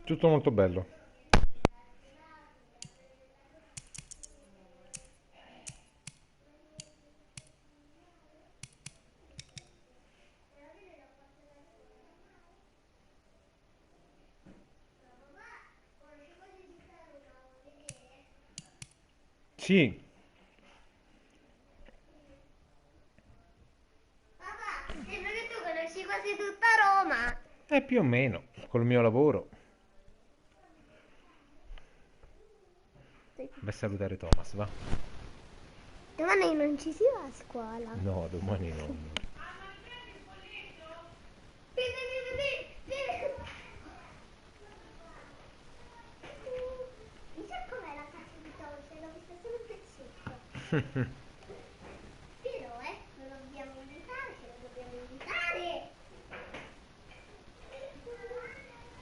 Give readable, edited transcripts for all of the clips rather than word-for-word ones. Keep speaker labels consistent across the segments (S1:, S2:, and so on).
S1: Tutto molto bello. Sì,
S2: Papà, sembra che tu conosci quasi tutta Roma.
S1: più o meno, col mio lavoro. Vai a salutare Thomas, va?
S2: Domani non ci si va a scuola.
S1: No, domani no, amore.
S2: Mi sa com'è la casa di Dolce, l'ho vista solo un pezzetto. Però, lo dobbiamo invitare, ce lo dobbiamo invitare.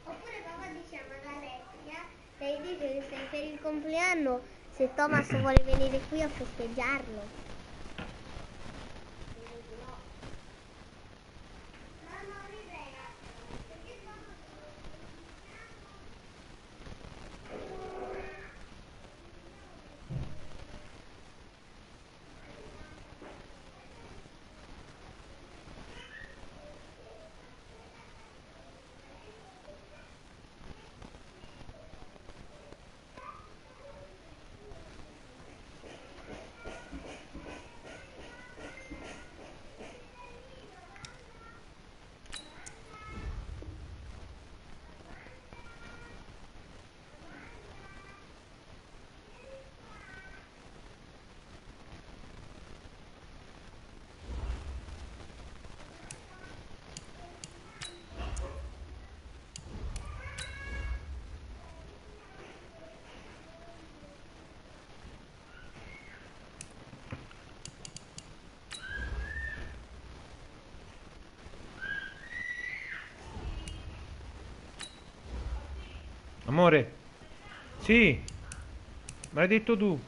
S2: Oppure papà diciamo ad Alessia, lei dice che sei per il compleanno, se Thomas vuole venire qui a festeggiarlo.
S1: Amore, sì, me l'hai detto tu.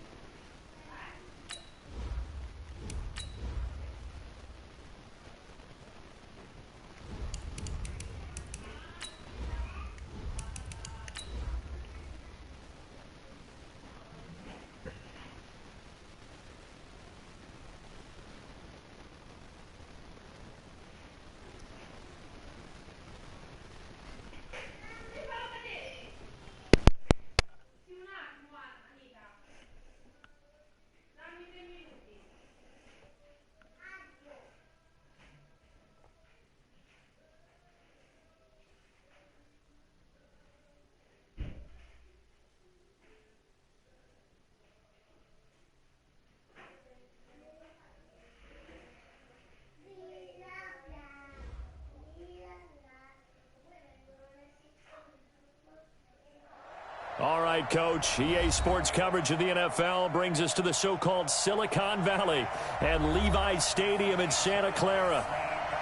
S3: All right, Coach. EA Sports coverage of the NFL brings us to the so-called Silicon Valley and Levi's Stadium in Santa Clara.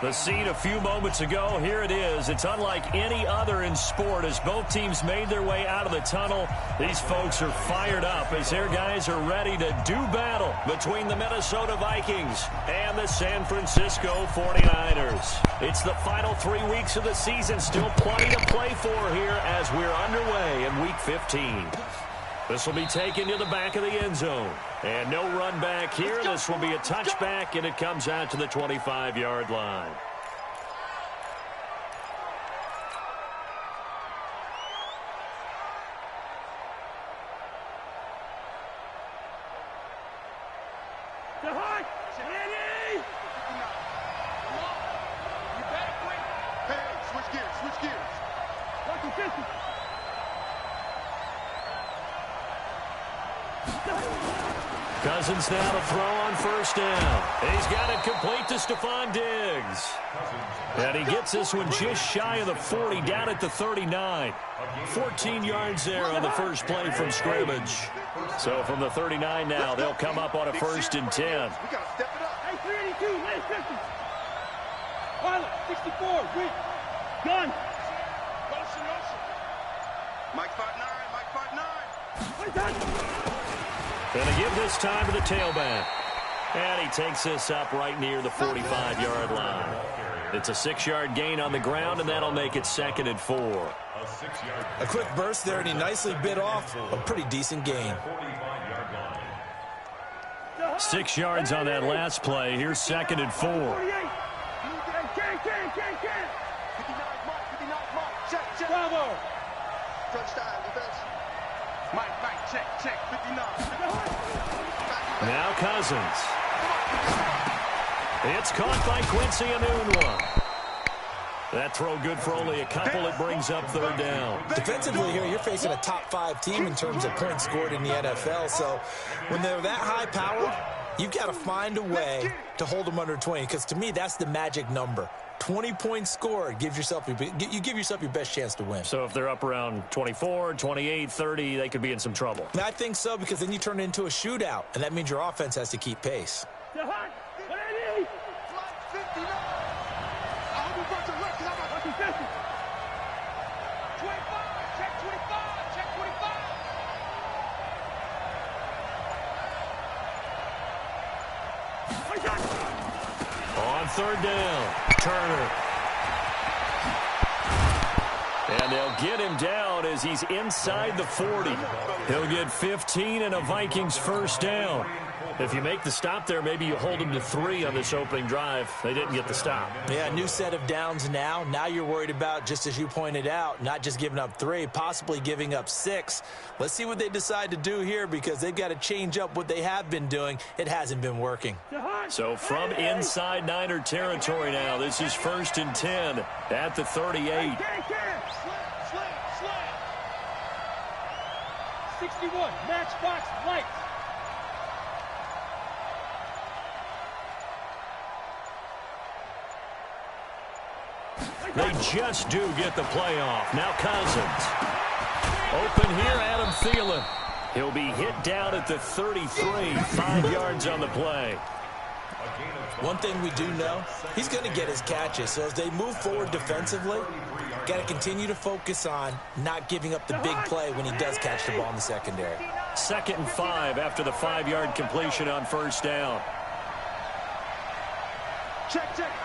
S3: The scene a few moments ago, here it is. It's unlike any other in sport as both teams made their way out of the tunnel. These folks are fired up as their guys are ready to do battle between the Minnesota Vikings and the San Francisco 49ers. It's the final 3 weeks of the season, still plenty to play for here as we're underway in Week 15. This will be taken to the back of the end zone. And no run back here. This will be a touchback, and it comes out to the 25-yard line. Cousins now to throw on first down. He's got it complete to Stephon Diggs. And he gets this one just shy of the 40, down at the 39. 14 yards there on the first play from scrimmage. So from the 39 now, they'll come up on a 1st and 10.
S4: We got to step it up. Hey, 382, lane 50. Pilot, 64, green. Gun. Motion, motion. Mike 5'9", Mike 5'9".
S3: Going to give this time to the tailback. And he takes this up right near the 45-yard line. It's a 6-yard gain on the ground, and that'll make it 2nd and 4.
S5: A quick burst there, and he nicely bit off a pretty decent gain.
S3: 6 yards on that last play. Here's 2nd and 4.
S4: Bravo. Touchdown, defense. Mike, check, 59.
S3: Now Cousins. It's caught by Quincy Enunwa. That throw good for only a couple. It brings up 3rd down.
S5: Defensively here, you're facing a top-5 team in terms of points scored in the NFL. So when they're that high-powered, you've got to find a way to hold them under 20. Because to me, that's the magic number. 20 points scored, you give yourself your best chance to win.
S3: So if they're up around 24, 28, 30, they could be in some trouble.
S5: And I think so, because then you turn it into a shootout, and that means your offense has to keep pace.
S3: On 3rd down, Turner. And they'll get him down as he's inside the 40. He'll get 15 and a Vikings 1st down. If you make the stop there, maybe you hold him to 3 on this opening drive. They didn't get the stop.
S5: Yeah, new set of downs now. Now you're worried about, just as you pointed out, not just giving up 3, possibly giving up 6. Let's see what they decide to do here, because they've got to change up what they have been doing. It hasn't been working.
S3: So from inside Niner territory now, this is 1st and 10 at the 38.
S4: 61, matchbox lights.
S3: They just do get the playoff. Now Cousins. Open here, Adam Thielen. He'll be hit down at the 33, 5 yards on the play.
S5: One thing we do know, he's going to get his catches. So as they move forward defensively, got to continue to focus on not giving up the big play when he does catch the ball in the secondary.
S3: 2nd and 5 after the 5-yard completion on 1st down.
S4: Check. Fresno.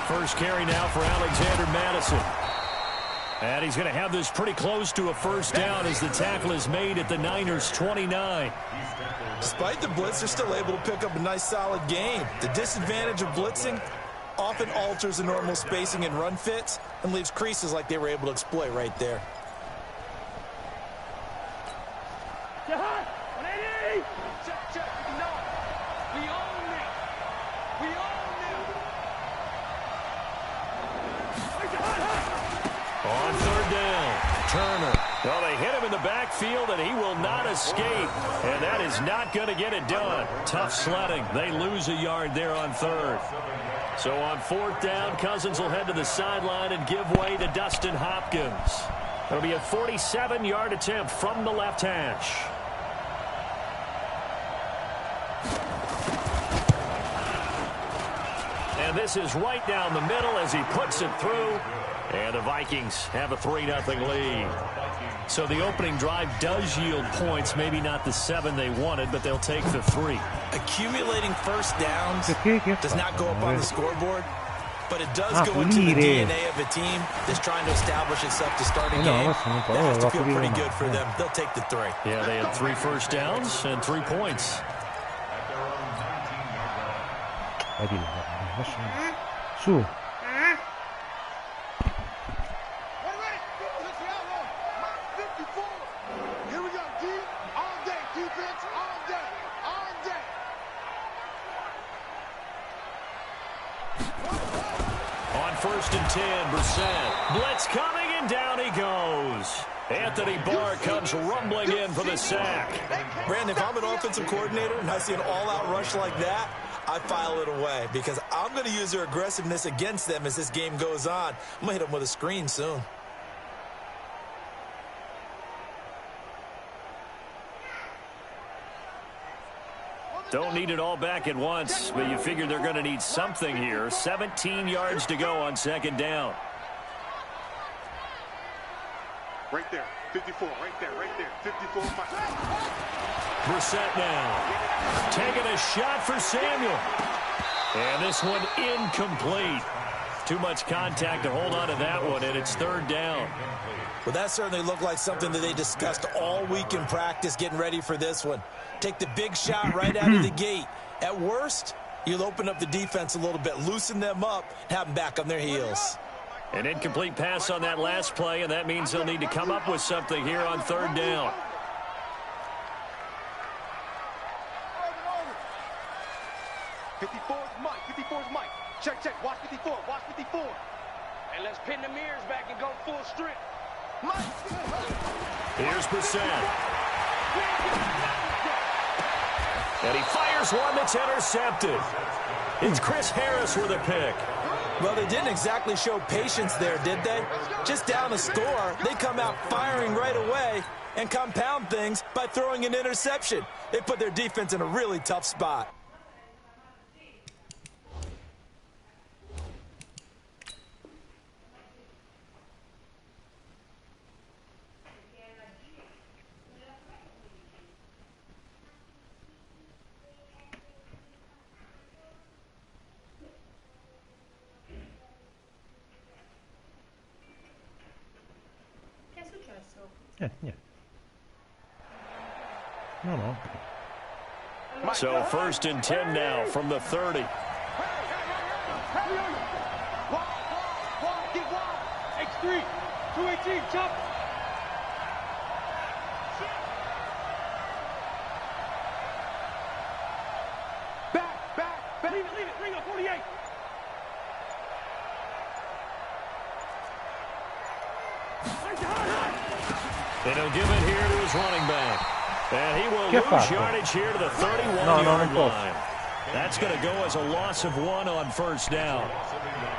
S3: First carry now for Alexander Madison. And he's going to have this pretty close to a 1st down as the tackle is made at the Niners' 29.
S5: Despite the blitz, they're still able to pick up a nice, solid gain. The disadvantage of blitzing often alters the normal spacing and run fits and leaves creases like they were able to exploit right there.
S4: Check. We own it.
S3: On 3rd down, Turner. Well, they hit him in the backfield, and he will not escape. And that is not going to get it done. Tough sledding. They lose a yard there on 3rd. So on 4th down, Cousins will head to the sideline and give way to Dustin Hopkins. It'll be a 47-yard attempt from the left hash. And this is right down the middle as he puts it through. And the Vikings have a 3-0 lead. So the opening drive does yield points, maybe not the 7 they wanted, but they'll take the 3.
S5: Accumulating 1st downs does not go up on the scoreboard, but it does go into the DNA of a team that's trying to establish itself to start a game. That has to feel pretty good for them. They'll take the 3.
S3: Yeah, they had 3 first downs and 3 points.
S1: Su.
S3: On 1st and 10, Brissett. Blitz coming, and down he goes. Anthony Barr comes rumbling in for the sack.
S5: Brandon, if I'm an offensive coordinator and I see an all-out rush like that, I file it away because I'm going to use their aggressiveness against them as this game goes on. I'm going to hit them with a screen soon.
S3: Don't need it all back at once, but you figure they're going to need something here. 17 yards to go on 2nd down.
S4: Right there. 54. Right there. Right there. 54.
S3: Brissett now. Taking a shot for Samuel. And this one incomplete. Too much contact to hold on to that one, and it's third down.
S5: Well, that certainly looked like something that they discussed all week in practice getting ready for this one. Take the big shot right out of the gate. At worst, you'll open up the defense a little bit, loosen them up, have them back on their heels.
S3: An incomplete pass on that last play, and that means they'll need to come up with something here on third down.
S4: Mike. 54's Mike. Check, check. Watch 54. Watch 54.
S6: And let's pin the mirrors back and go full strip.
S4: Mike.
S3: Here's Brissett. And he fires one that's intercepted. It's Chris Harris with a pick.
S5: Well, they didn't exactly show patience there, did they? Just down a score, they come out firing right away and compound things by throwing an interception. They put their defense in a really tough spot.
S1: Yeah. No.
S3: So first and 10 now from the 30.
S4: Get wild.
S6: X3, 218, chop.
S4: Back.
S6: Leave it, bring up 48.
S3: And he'll give it here to his running back. And he will lose yardage here to the 31-yard line. That's going to go as a loss of 1 on first down.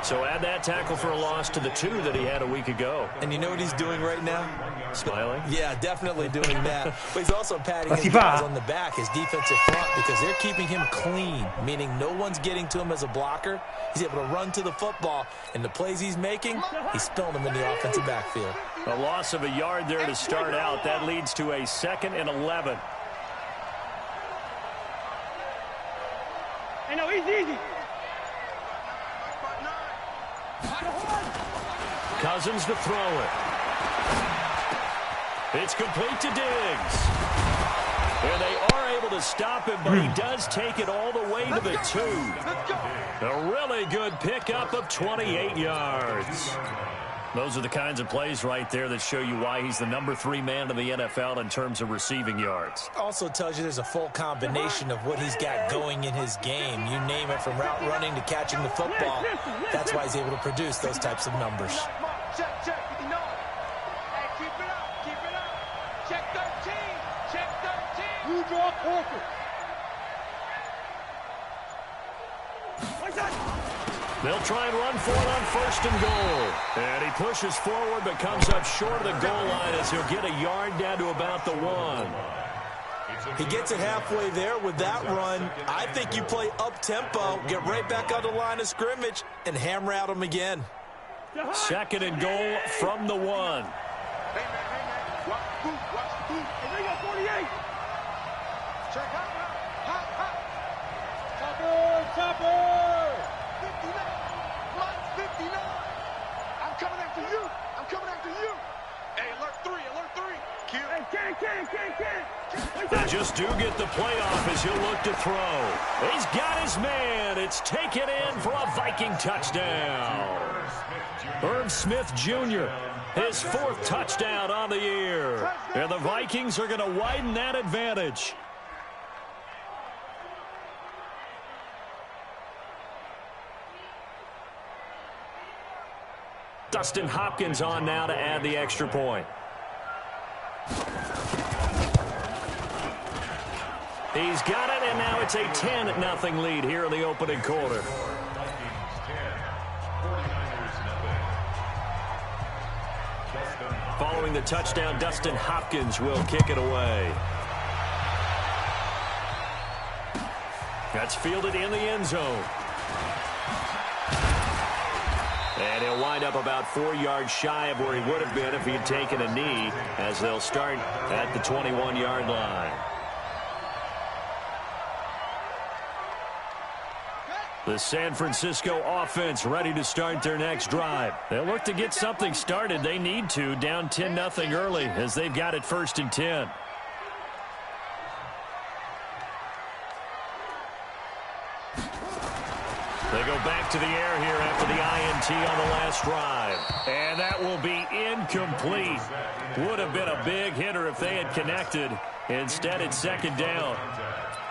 S3: So add that tackle for a loss to the 2 that he had a week ago.
S5: And you know what he's doing right now?
S3: Smiling?
S5: Yeah, definitely doing that. But he's also patting his guys on the back, his defensive front, because they're keeping him clean, meaning no one's getting to him as a blocker. He's able to run to the football, and the plays he's making, he's spilling them in the offensive backfield.
S3: A loss of a yard there to start out. That leads to a 2nd and 11.
S6: Hey, no, easy.
S3: Cousins to throw it. It's complete to Diggs. And they are able to stop him, but he does take it all the way to the 2. A really good pickup of 28 yards. Those are the kinds of plays right there that show you why he's the number 3 man in the NFL in terms of receiving yards.
S5: Also tells you there's a full combination of what he's got going in his game. You name it, from route running to catching the football. That's why he's able to produce those types of numbers.
S4: Check, 59. Hey, keep it up. Check 13.
S6: You draw Parker.
S3: They'll try and run for it on 1st and goal. And he pushes forward but comes up short of the goal line as he'll get a yard down to about the 1.
S5: He gets it halfway there with that run. I think you play up-tempo, get right back on the line of scrimmage, and hammer out him again.
S3: 2nd and goal from the 1.
S4: Hey, man. Watch the boot.
S6: Hey, bring up 48.
S4: Check hot.
S6: Chopper.
S4: 59. Mike, 59. I'm coming after you. Hey, alert 3. Q.
S6: Hey, can't.
S3: They just do get the playoff as he'll look to throw. He's got his man. It's taken in for a Viking touchdown. Irv Smith Jr., his 4th touchdown on the year. And the Vikings are going to widen that advantage. Dustin Hopkins on now to add the extra point. He's got it, and now it's a 10-0 lead here in the opening quarter. Following the touchdown, Dustin Hopkins will kick it away. That's fielded in the end zone. And he'll wind up about 4 yards shy of where he would have been if he had taken a knee, as they'll start at the 21-yard line. The San Francisco offense ready to start their next drive. They'll look to get something started. They need to, down 10-0 early, as they've got it 1st and 10. They go back to the air here after the INT on the last drive. And that will be incomplete. Would have been a big hitter if they had connected. Instead, it's 2nd down.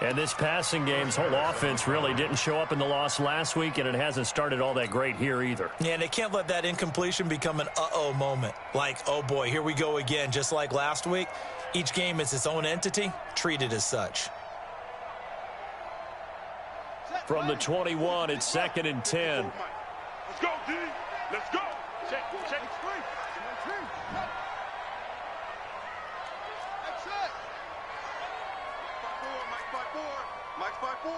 S3: And this passing game's whole offense really didn't show up in the loss last week, and it hasn't started all that great here either.
S5: Yeah, and they can't let that incompletion become an uh-oh moment. Like, oh boy, here we go again, just like last week. Each game is its own entity, treated as such.
S3: From the 21, it's 2nd and 10.
S6: Let's go, D. Let's go. Check. Mike's 5-4.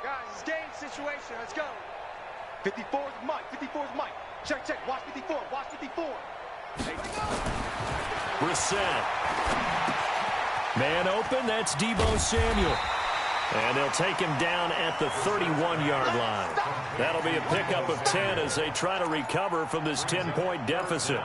S6: Guys, it's game situation. Let's go. 54 is Mike. 54 is Mike. Check. Watch 54. Watch 54.
S3: Brissett. Man open. That's Deebo Samuel. And they'll take him down at the 31-yard line. That'll be a pickup of 10 as they try to recover from this 10-point deficit.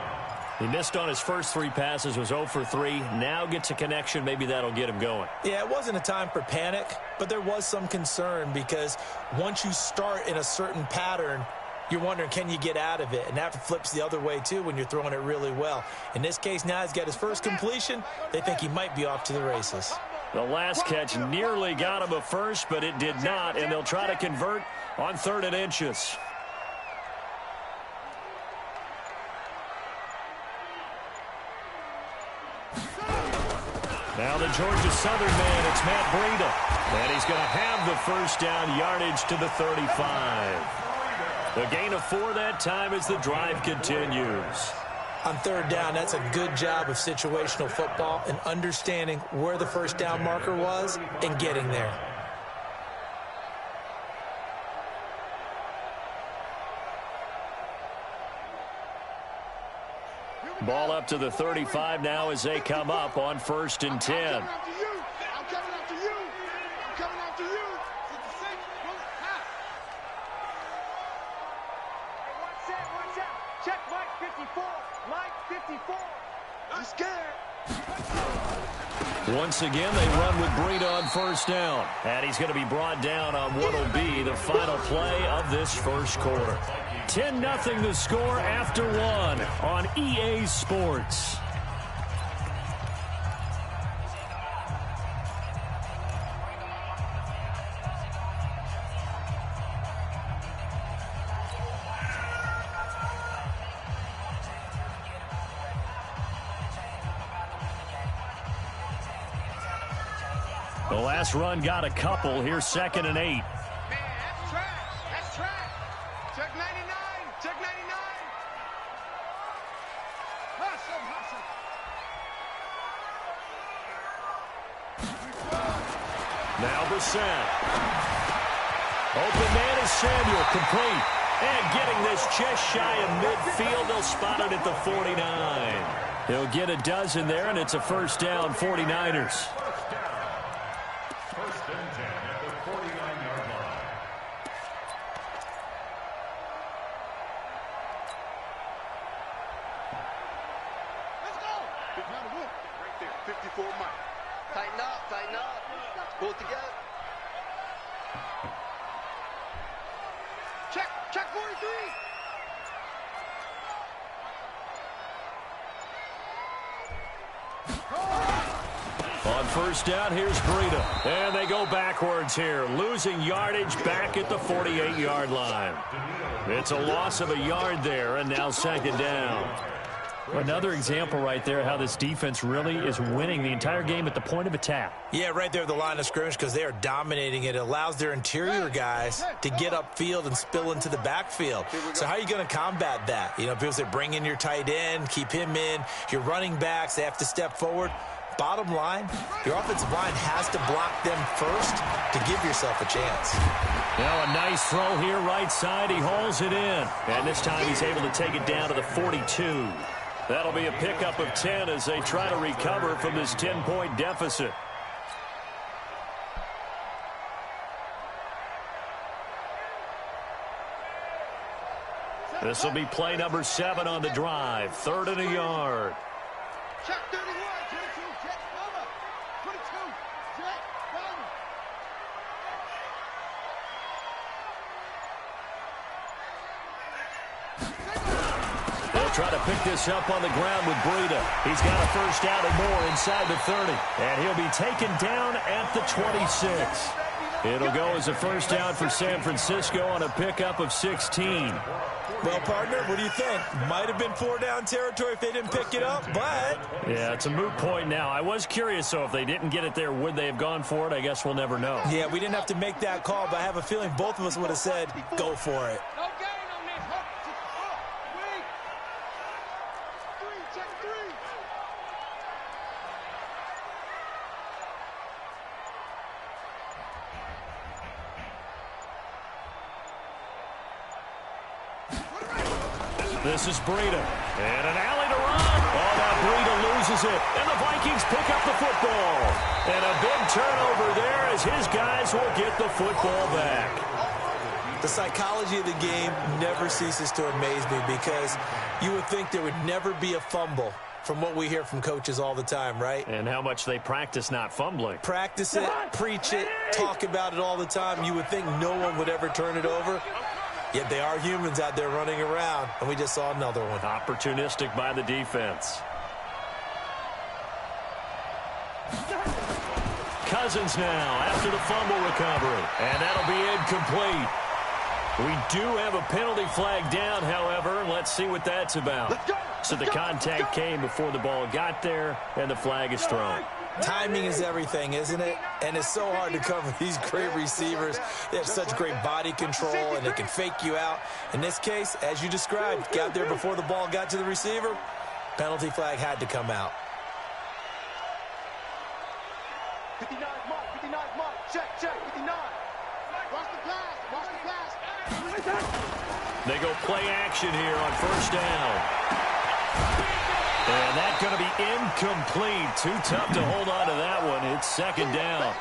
S3: He missed on his first 3 passes, was 0 for 3. Now gets a connection. Maybe that'll get him going.
S5: Yeah, it wasn't a time for panic, but there was some concern because once you start in a certain pattern, you're wondering, can you get out of it? And that flips the other way, too, when you're throwing it really well. In this case, now he's got his first completion. They think he might be off to the races.
S3: The last catch nearly got him a first, but it did not, and they'll try to convert on 3rd and inches. Now the Georgia Southern man, it's Matt Breida. And he's going to have the first down, yardage to the 35. The gain of 4 that time as the drive continues.
S5: On 3rd down, that's a good job of situational football and understanding where the first down marker was and getting there.
S3: Ball up to the 35 now as they come up on 1st and 10.
S6: I'm coming after you. Watch out. Check Mike 54. Mike 54. I'm scared.
S3: Once again, they run with Breida on 1st down. And he's going to be brought down on what will be the final play of this first quarter. 10-0 the score after 1 on EA Sports. The last run got a couple. Here's 2nd and 8.
S6: Man, that's trash. That's trash. Check 99. Check 99. Hustle.
S3: Now Brissett. Open man is Samuel, complete. And getting this just shy of midfield. They'll spot it at the 49. He'll get a dozen there, and it's a first down, 49ers.
S6: Right there, 54 Mike. Tighten up. Pull it together. Check 43.
S3: On 1st down, here's Breida. And they go backwards here, losing yardage back at the 48-yard line. It's a loss of a yard there, and now 2nd down. Another example right there how this defense really is winning the entire game at the point of attack.
S5: Yeah, right there at the line of scrimmage because they are dominating it. It allows their interior guys to get upfield and spill into the backfield. So how are you going to combat that? You know, people say bring in your tight end, keep him in. Your running backs, they have to step forward. bottom line, your offensive line has to block them first to give yourself a chance.
S3: Now a nice throw here right side. He hauls it in. And this time he's able to take it down to the 42. That'll be a pickup of 10 as they try to recover from this 10-point deficit. This will be play number 7 on the drive. 3rd and a yard.
S4: Check 31, 22, check, cover. 22, check, cover.
S3: They'll try to pick this up on the ground with Breida. He's got a first down and more inside the 30. And he'll be taken down at the 26. It'll go as a first down for San Francisco on a pickup of 16.
S5: Well, partner, what do you think? Might have been 4-down territory if they didn't pick it up, but...
S3: Yeah, it's a moot point now. I was curious, so if they didn't get it there, would they have gone for it? I guess we'll never know.
S5: Yeah, we didn't have to make that call, but I have a feeling both of us would have said, go for it.
S4: No gain on this. Wait. 3, check 3.
S3: This is Breida. And an alley to run. Oh, now Breida loses it. And the Vikings pick up the football. And a big turnover there as his guys will get the football back.
S5: The psychology of the game never ceases to amaze me because you would think there would never be a fumble from what we hear from coaches all the time, right?
S3: And how much they practice not fumbling.
S5: Practice it, preach it, talk about it all the time. You would think no one would ever turn it over. Yet they are humans out there running around, and we just saw another one.
S3: Opportunistic by the defense. Cousins now after the fumble recovery. And that'll be incomplete. We do have a penalty flag down, however. Let's see what that's about. So the contact came before the ball got there, and the flag is thrown.
S5: Timing is everything, isn't it? And it's so hard to cover these great receivers. They have such great body control, and they can fake you out. In this case, as you described, got there before the ball got to the receiver. Penalty flag had to come out.
S6: 59 mark, check, 59.
S4: Watch the pass, watch the pass.
S3: They go play action here on first down. And that's going to be incomplete. Too tough to hold on to that one. It's second down.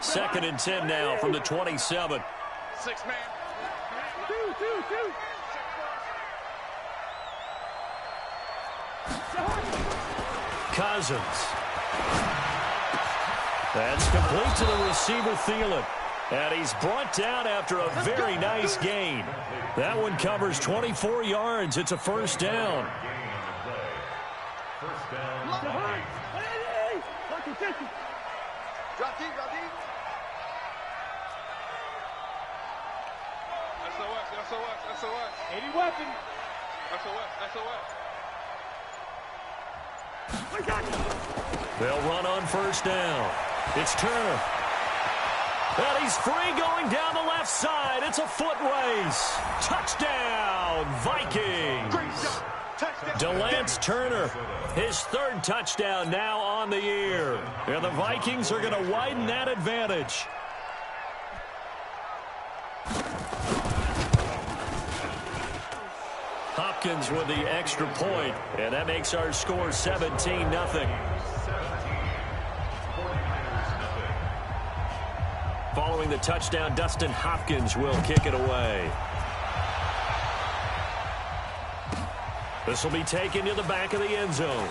S3: Second and 10 now from the 27.
S6: 6 man.
S4: 2.
S3: Cousins. That's complete to the receiver, Thielen. And he's brought down after a very nice gain. That one covers 24 yards. It's a first down.
S6: Drop deep. SOS.
S4: 80 weapon.
S6: SOS.
S3: They'll run on first down. It's Turner. And he's free going down the left side. It's a foot race. Touchdown, Vikings. DeLance Turner, his 3rd touchdown now on the year. And the Vikings are going to widen that advantage. Hopkins with the extra point, and that makes our score 17-0. Following the touchdown, Dustin Hopkins will kick it away. This will be taken to the back of the end zone.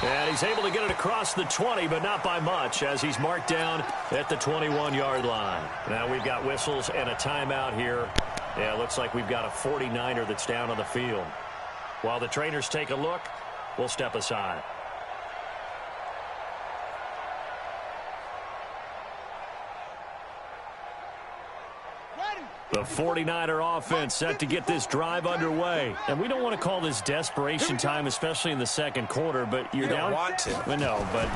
S3: And he's able to get it across the 20, but not by much, as he's marked down at the 21-yard line. Now we've got whistles and a timeout here. Yeah, it looks like we've got a 49er that's down on the field. While the trainers take a look, we'll step aside.
S4: Ready.
S3: The 49er offense set to get this drive underway. And we don't want to call this desperation time, especially in the second quarter, but you're down.
S5: You don't want to.
S3: Well, no, but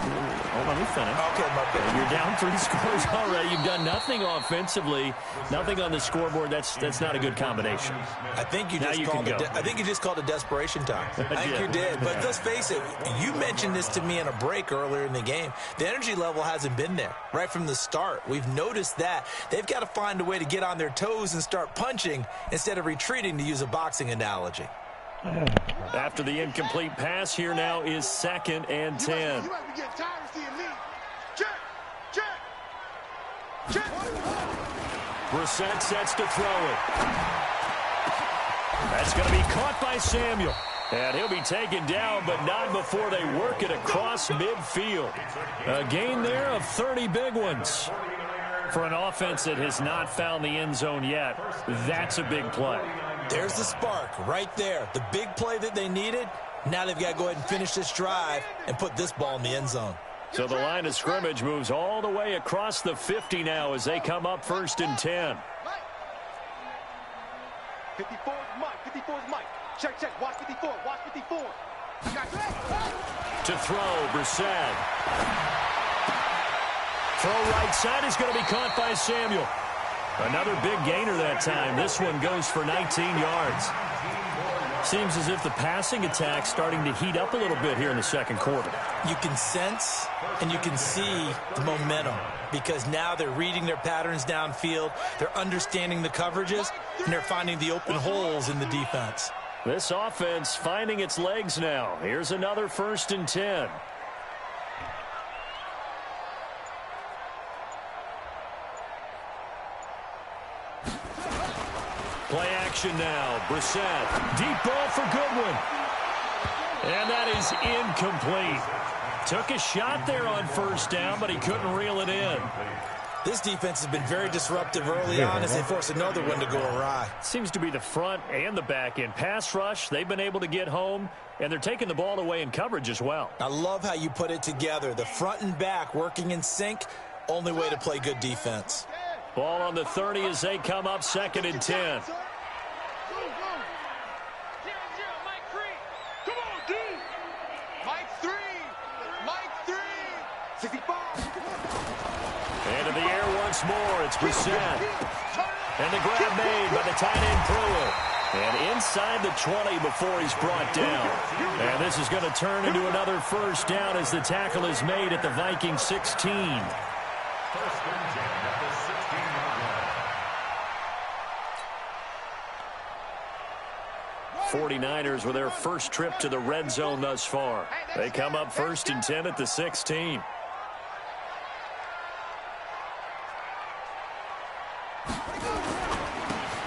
S3: let me finish.
S5: Okay, my bad.
S3: You're down 3 scores already. You've done nothing offensively, nothing on the scoreboard. That's not a good combination.
S5: I think you just called it desperation time. I think you did. But let's face it, you mentioned this to me in a break earlier in the game. The energy level hasn't been there right from the start. We've noticed that. They've got to find a way to get on their toes and start punching instead of retreating, to use a boxing analogy.
S3: After the incomplete pass, here now is 2nd and 10.
S4: You might be getting tired of seeing me. Check.
S3: Brissett sets to throw it. That's going to be caught by Samuel. And he'll be taken down, but not before they work it across midfield. A gain there of 30 big ones. For an offense that has not found the end zone yet, that's a big play.
S5: There's the spark right there. The big play that they needed. Now they've got to go ahead and finish this drive and put this ball in the end zone.
S3: So the line of scrimmage moves all the way across the 50 now as they come up 1st and 10.
S6: 54 is Mike. 54 is Mike. Check. Watch 54. Watch 54.
S3: To throw, Brissett. Throw right side is going to be caught by Samuel. Another big gainer that time. This one goes for 19 yards. Seems as if the passing attack's starting to heat up a little bit here in the second quarter.
S5: You can sense and you can see the momentum because now they're reading their patterns downfield, they're understanding the coverages, and they're finding the open holes in the defense.
S3: This offense finding its legs now. Here's another 1st and 10. Play action now. Brissett. Deep ball for Goodwin. And that is incomplete. Took a shot there on 1st down, but he couldn't reel it in.
S5: This defense has been very disruptive early on as they force another one to go awry.
S3: Seems to be the front and the back end. Pass rush, they've been able to get home, and they're taking the ball away in coverage as well.
S5: I love how you put it together. The front and back working in sync, only way to play good defense.
S3: Ball on the 30 as they come up 2nd and 10. Into the air once more. It's Brissett. And the grab made by the tight end Pruitt. And inside the 20 before he's brought down. And this is going to turn into another 1st down as the tackle is made at the Vikings 16. 49ers with their first trip to the red zone thus far. They come up 1st and 10 at the 16.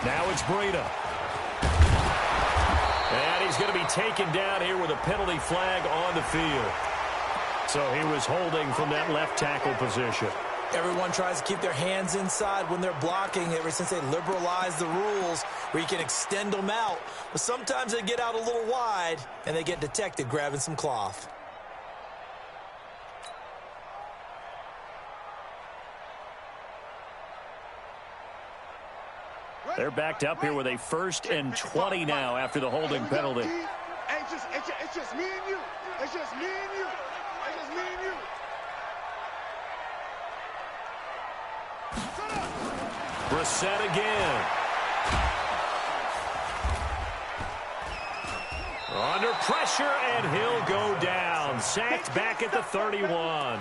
S3: Now it's Breida. And he's going to be taken down here with a penalty flag on the field. So he was holding from that left tackle position.
S5: Everyone tries to keep their hands inside when they're blocking ever since they liberalized the rules where you can extend them out. But sometimes they get out a little wide and they get detected grabbing some cloth.
S3: They're backed up here with a 1st and 20 now after the holding penalty.
S4: It's just me and you. It's just me and you. It's just me and you.
S3: Brissett again. Under pressure, and he'll go down. Sacked back at the 31.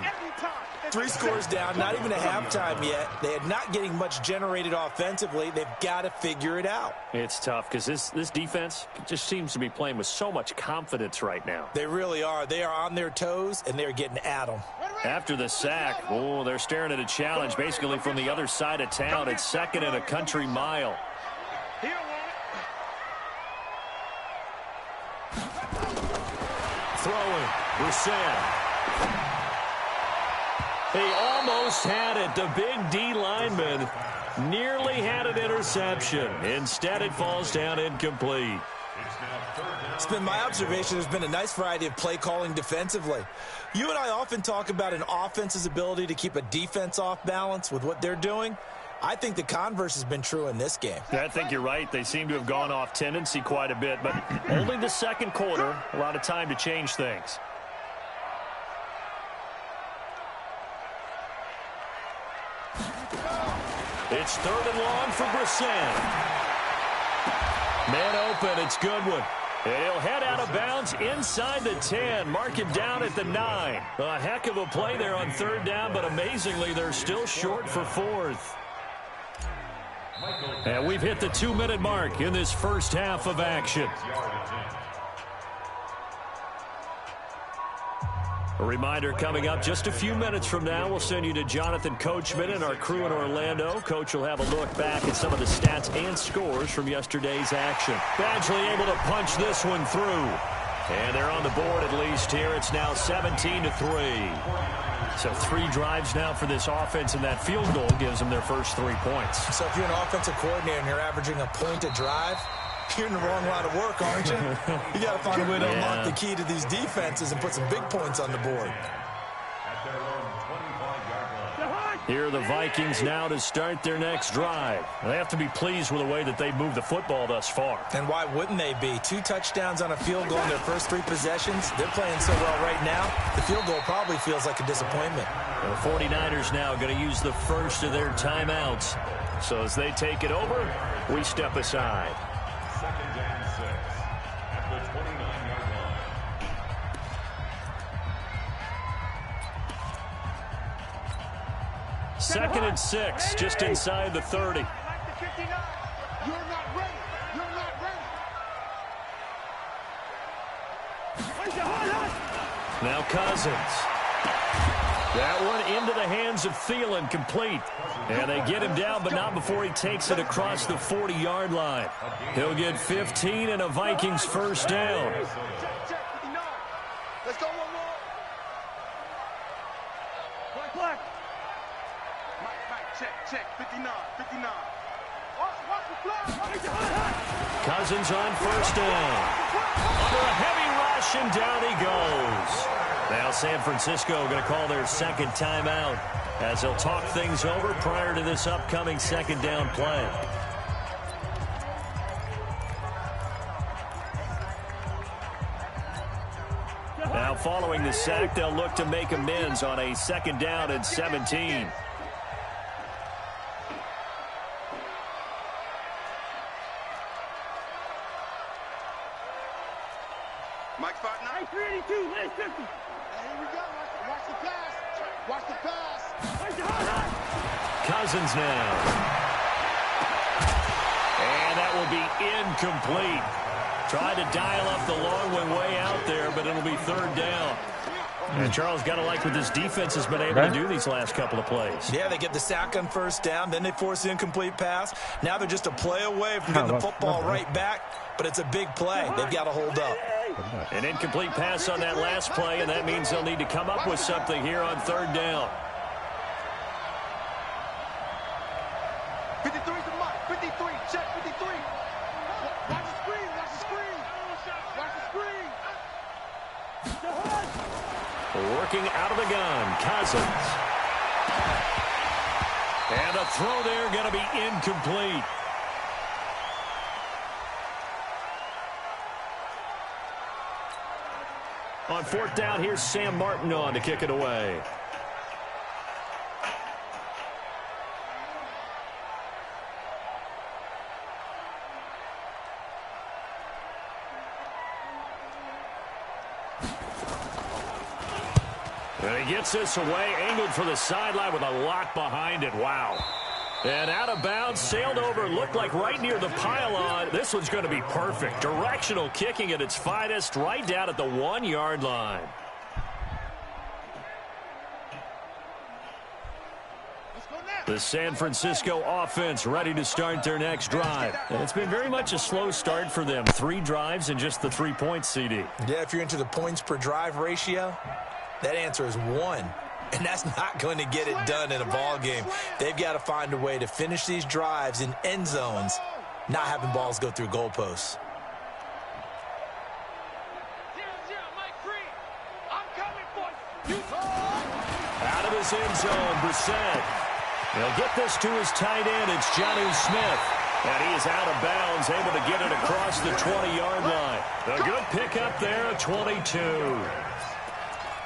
S5: 3 scores down, not even a halftime yet. They are not getting much generated offensively. They've got to figure it out.
S3: It's tough because this defense just seems to be playing with so much confidence right now.
S5: They really are. They are on their toes, and they're getting at them.
S3: After the sack, they're staring at a challenge basically from the other side of town. It's 2nd and a country mile. Throwing, Brissett. He almost had it. The big D lineman nearly had an interception. Instead, it falls down incomplete.
S5: It's been my observation there's been a nice variety of play calling defensively. You and I often talk about an offense's ability to keep a defense off balance with what they're doing. I think the converse has been true in this game.
S3: I think you're right. They seem to have gone off tendency quite a bit, but only the second quarter, a lot of time to change things. It's 3rd and long for Brissett. Man open, it's Goodwin. And he'll head out of bounds inside the 10. Mark him down at the 9. A heck of a play there on 3rd down, but amazingly, they're still short for 4th. And we've hit the 2-minute mark in this first half of action. A reminder coming up just a few minutes from now, we'll send you to Jonathan Coachman and our crew in Orlando. Coach will have a look back at some of the stats and scores from yesterday's action. Badgley able to punch this one through. And they're on the board at least here. It's now 17-3. So 3 drives now for this offense, and that field goal gives them their first 3 points.
S5: So if you're an offensive coordinator and you're averaging a point a drive, you're in the wrong line of work, aren't you? You got to find a way to unlock the key to these defenses and put some big points on the board.
S3: Here are the Vikings now to start their next drive. They have to be pleased with the way that they've moved the football thus far.
S5: And why wouldn't they be? 2 touchdowns on a field goal in their first 3 possessions. They're playing so well right now, the field goal probably feels like a disappointment.
S3: The 49ers now going to use the first of their timeouts. So as they take it over, we step aside. 2nd and 6, just inside the 30.
S4: You're not ready. You're not ready.
S3: Now Cousins. That one into the hands of Thielen, complete. And they get him down, but not before he takes it across the 40-yard line. He'll get 15 and a Vikings first down.
S6: Check, 59. Let's go one more.
S4: Black.
S6: Check, 59. Watch the flag.
S3: Cousins on first down. Under a heavy rush, and down he goes. Now San Francisco going to call their second timeout as they'll talk things over prior to this upcoming second down play. Now following the sack, they'll look to make amends on a 2nd down and 17.
S6: Mike spot now.
S4: 382, last 50.
S6: Here we go. Watch the pass. Watch the pass.
S3: Cousins now. And that will be incomplete. Tried to dial up the long one way out there, but it'll be 3rd down. And Charles, got to like what this defense has been able to do these last couple of plays.
S5: Yeah, they get the sack on first down, then they force the incomplete pass. Now they're just a play away from getting the football right back, but it's a big play. They've got to hold up.
S3: An incomplete pass on that last play, and that means they'll need to come up with something here on 3rd down.
S6: 53 to Mike. 53. Check 53. Watch the screen. Watch the screen. Watch the screen.
S3: Working out of the gun, Cousins. And a throw there going to be incomplete. On 4th down, here's Sam Martin on to kick it away. And he gets this away, angled for the sideline with a lot behind it. Wow. And out of bounds, sailed over, looked like right near the pylon. This one's going to be perfect. Directional kicking at its finest, right down at the 1-yard line. The San Francisco offense ready to start their next drive. And it's been very much a slow start for them. 3 drives and just the 3 points, CD.
S5: Yeah, if you're into the points per drive ratio, that answer is 1. And that's not going to get it done in a ball game. They've got to find a way to finish these drives in end zones, not having balls go through goalposts.
S3: Out of his end zone, Brissett. He'll get this to his tight end. It's Jonnu Smith. And he is out of bounds, able to get it across the 20-yard line. A good pickup there, a 22.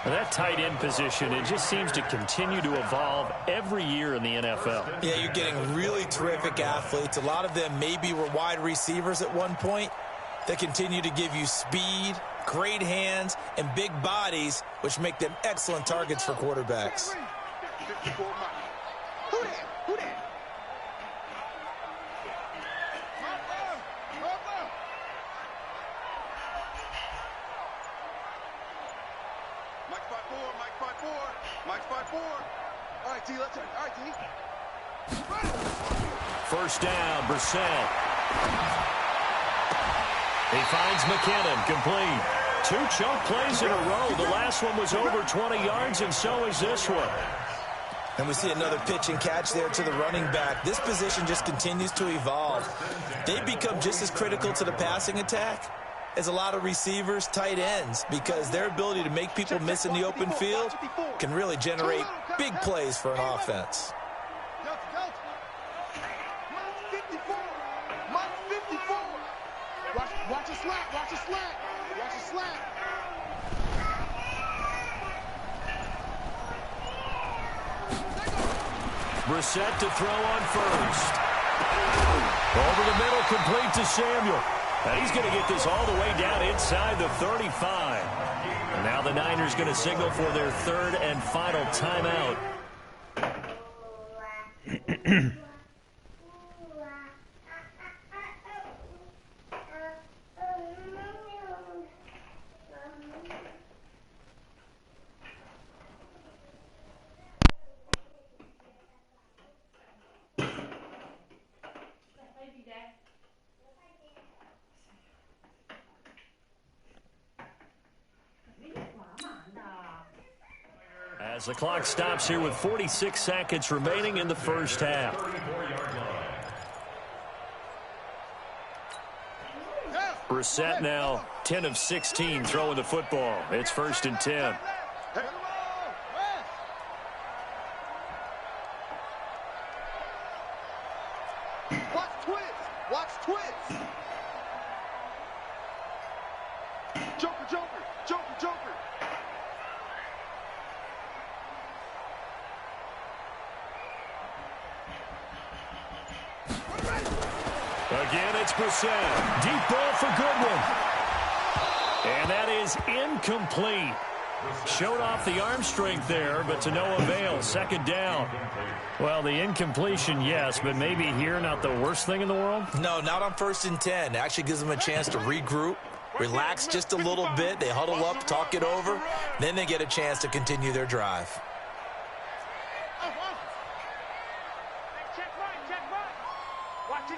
S3: And that tight end position, it just seems to continue to evolve every year in the NFL.
S5: Yeah, you're getting really terrific athletes. A lot of them maybe were wide receivers at one point. They continue to give you speed, great hands, and big bodies, which make them excellent targets for quarterbacks.
S6: Who that? Mike 5-4. All right, D, let's turn. All right, D.
S3: First down, Brissett. He finds McKinnon, complete. 2 chunk plays in a row. The last one was over 20 yards, and so is this one.
S5: And we see another pitch and catch there to the running back. This position just continues to evolve. They become just as critical to the passing attack as a lot of receivers, tight ends, because their ability to make people miss in the open field can really generate big plays for an offense.
S6: Watch a slant. Watch a slant.
S3: Brissett to throw on first. Over the middle, complete to Samuel. And he's going to get this all the way down inside the 35. And now the Niners going to signal for their third and final timeout. As the clock stops here with 46 seconds remaining in the first half. Brissett now 10 of 16 throwing the football. It's 1st and 10.
S6: Watch twist. Joker.
S3: Again, it's Brissett. Deep ball for Goodwin. And that is incomplete. Showed off the arm strength there, but to no avail. 2nd down. Well, the incompletion, yes, but maybe here not the worst thing in the world?
S5: No, not on 1st and 10. It actually gives them a chance to regroup, relax just a little bit. They huddle up, talk it over. Then they get a chance to continue their drive.
S4: Check right. Watch it,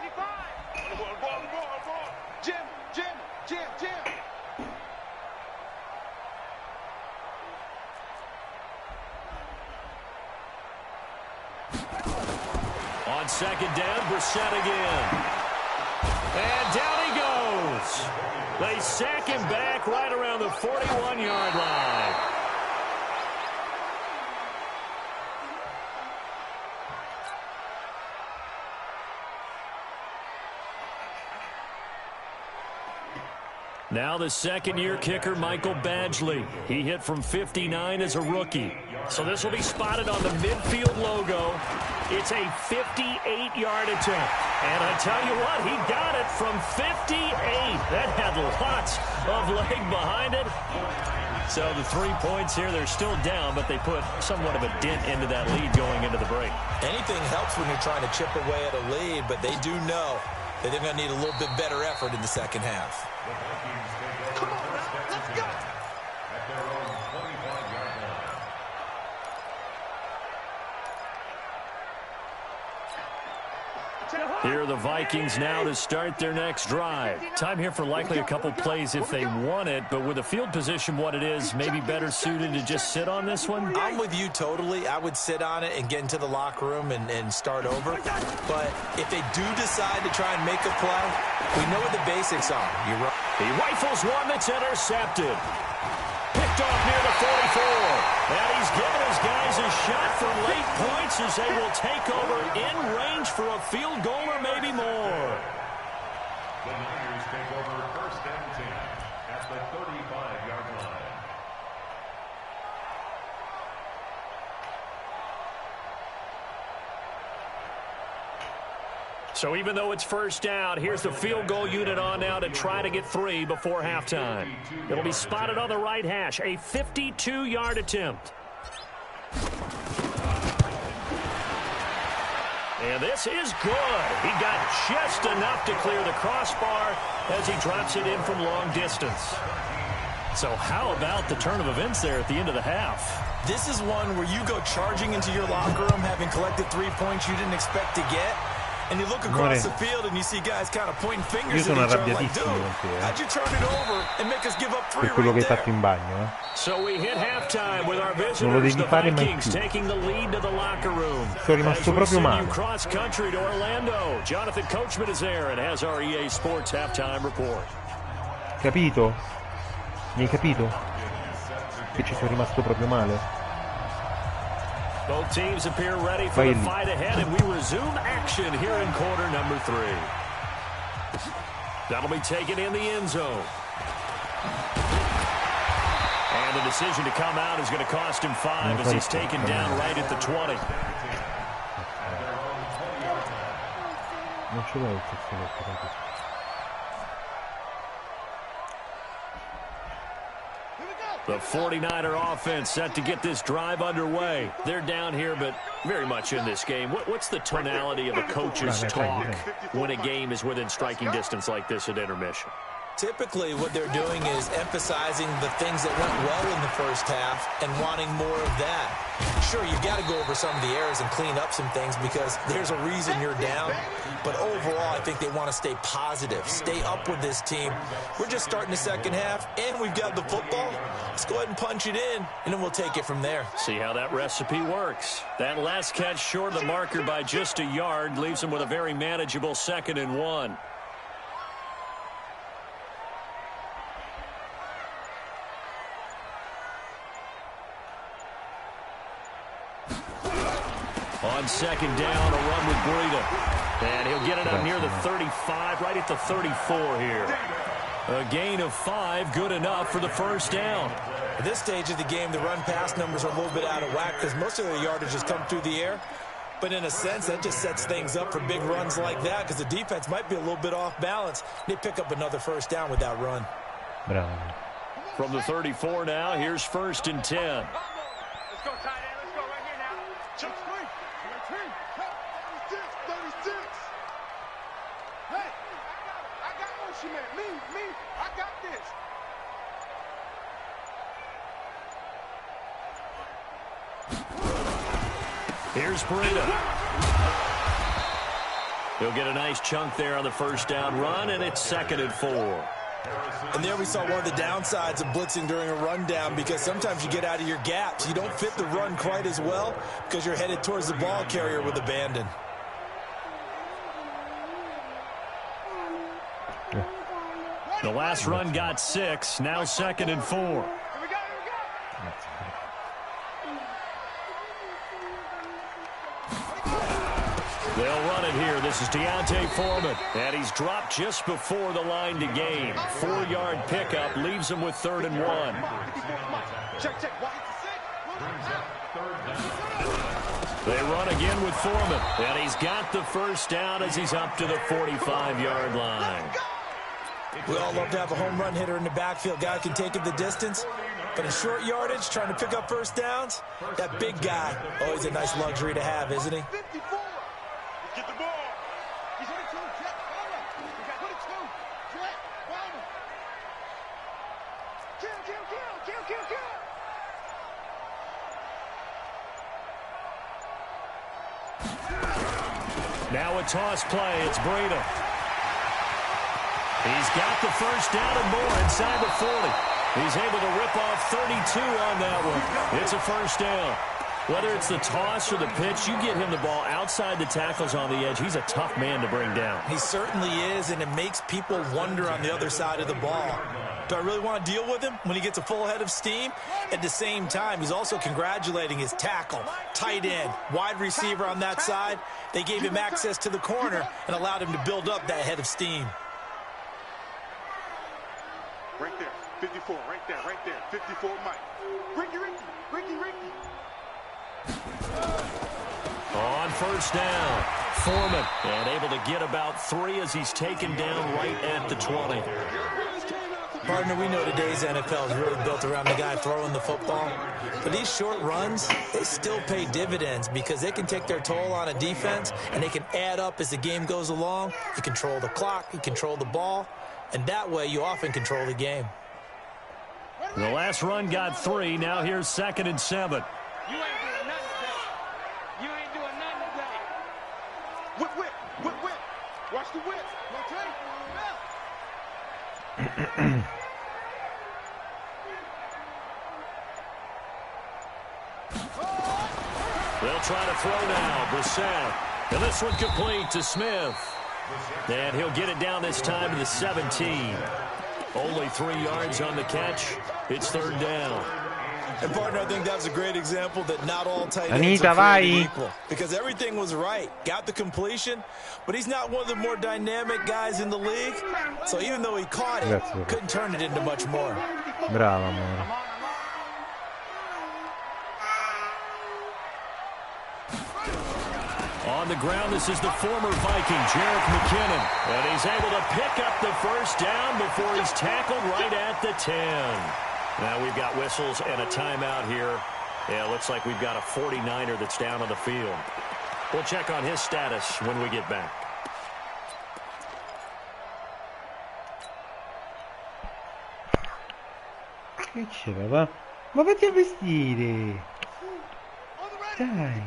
S4: Jim.
S3: On 2nd down, Brissett again. And down he goes. They sack him back right around the 41-yard line. Now the 2nd-year kicker, Michael Badgley. He hit from 59 as a rookie. So this will be spotted on the midfield logo. It's a 58-yard attempt. And I tell you what, he got it from 58. That had lots of leg behind it. So the 3 points here, they're still down, but they put somewhat of a dent into that lead going into the break.
S5: Anything helps when you're trying to chip away at a lead, but they do know that they're going to need a little bit better effort in the second half.
S6: Come on, now, let's go.
S3: Here are the Vikings now to start their next drive. Time here for likely a couple plays if they want it, but with the field position what it is, maybe better suited to just sit on this one?
S5: I'm with you totally. I would sit on it and get into the locker room and start over. But if they do decide to try and make a play, we know what the basics are.
S3: He rifles one that's intercepted. Picked off near the 44. And he's given his guys a shot for late points as they will take over in range for a field goal or maybe more.
S7: The Niners take over 1st and 10 at the 35-yard line.
S3: So even though it's first down, here's the field goal unit on now to try to get 3 before halftime. It'll be spotted on the right hash, a 52-yard attempt. And this is good. He got just enough to clear the crossbar as he drops it in from long distance. So how about the turn of events there at the end of the half?
S5: This is one where you go charging into your locker room having collected 3 points you didn't expect to get. And you look across the field and you see guys kind of pointing fingers at each other like, dude, how'd you turn it over and make us give up 3
S1: Per quello
S5: right
S1: che hai
S5: there?
S1: fatto in bagno, eh.
S3: So we hit halftime with our
S1: Non lo
S3: visitors,
S1: devi
S3: the
S1: fare mai
S3: Vikings,
S1: più.
S3: taking the lead to the locker room.
S1: Sono rimasto
S3: As we
S1: proprio
S3: send
S1: male.
S3: you cross country to Orlando. Jonathan Coachman is there and has our EA Sports halftime report.
S1: Capito? Mi hai capito? Che ci sono rimasto proprio male?
S3: Both teams appear ready for the
S1: Vai lì.
S3: fight ahead, and we resume action here in quarter number 3. That'll be taken in the end zone. And the decision to come out is going to cost him 5 as he's taken down right at the 20.
S1: Non ce l'ho il fazzoletto, ragazzi.
S3: The 49er offense set to get this drive underway. They're down here, but very much in this game. What's the tonality of a coach's talk when a game is within striking distance like this at intermission?
S5: Typically, what they're doing is emphasizing the things that went well in the first half and wanting more of that. Sure, you've got to go over some of the errors and clean up some things because there's a reason you're down. But overall, I think they want to stay positive, stay up with this team. We're just starting the second half, and we've got the football. Let's go ahead and punch it in, and then we'll take it from there.
S3: See how that recipe works. That last catch short of the marker by just a yard leaves them with a very manageable 2nd and 1. On 2nd down, a run with Breida. And he'll get it up near the 35, right at the 34 here. A gain of 5, good enough for the first down.
S5: At this stage of the game, the run-pass numbers are a little bit out of whack because most of their yardage has come through the air. But in a sense, that just sets things up for big runs like that because the defense might be a little bit off balance. They pick up another first down with that run.
S1: Bravo.
S3: From the 34 now, here's 1st and 10.
S6: Let's go, tight end. Let's go right here now. Check 3. 36. Hey, I got motion, man. Me, I got this.
S3: Here's Breida. He'll get a nice chunk there on the first down run, and it's 2nd and 4.
S5: And there we saw one of the downsides of blitzing during a rundown because sometimes you get out of your gaps. You don't fit the run quite as well because you're headed towards the ball carrier with abandon.
S3: The last run got 6, now 2nd and 4.
S6: Here we go.
S3: They'll run it here. This is Deontay Foreman. And he's dropped just before the line to gain. 4-yard pickup leaves him with 3rd and 1.
S6: Check.
S3: They run again with Foreman. And he's got the first down as he's up to the 45-yard line.
S5: We all love to have a home run hitter in the backfield. Guy can take it the distance. But in short yardage, trying to pick up first downs, that big guy, always a nice luxury to have, isn't he?
S6: 54. Get the ball. He's 22. Jet, follow. We got 22. Jet, follow. Kill.
S3: Now a toss play. It's Breida. He's got the first down and more inside the 40. He's able to rip off 32 on that one. It's a first down. Whether it's the toss or the pitch, you get him the ball outside the tackles on the edge. He's a tough man to bring down.
S5: He certainly is, and it makes people wonder on the other side of the ball. Do I really want to deal with him when he gets a full head of steam? At the same time, he's also congratulating his tackle, tight end, wide receiver on that side. They gave him access to the corner and allowed him to build up that head of steam.
S6: Right there, 54, right there, 54, Mike. Ricky.
S3: On first down, Foreman, and able to get about 3 as he's taken down right at the 20.
S5: Partner, we know today's NFL is really built around the guy throwing the football. But these short runs, they still pay dividends because they can take their toll on a defense, and they can add up as the game goes along. You control the clock, you control the ball, and that way you often control the game.
S3: The last run got 3. Now here's 2nd and 7.
S4: You ain't doing nothing today. You ain't doing nothing today.
S6: Whip. Watch the whip. Okay?
S3: They'll try to throw now. Brissett. And this one complete to Smith. And he'll get it down this time to the 17. Only 3 yards on the catch. It's 3rd down.
S5: And, partner, I think that's a great example that not all tight ends are created equal. Because everything was right. Got the completion, but he's not one of the more dynamic guys in the league. So even though he caught it, couldn't turn it into much more.
S1: Bravo, amore.
S3: On the ground, this is the former Viking, Jerick McKinnon. And he's able to pick up the first down before he's tackled right at the 10. Now we've got whistles and a timeout here. Yeah, looks like we've got a 49er that's down on the field. We'll check on his status when we get back.
S1: Che c'era, va? Ma vatti a vestire! Dai!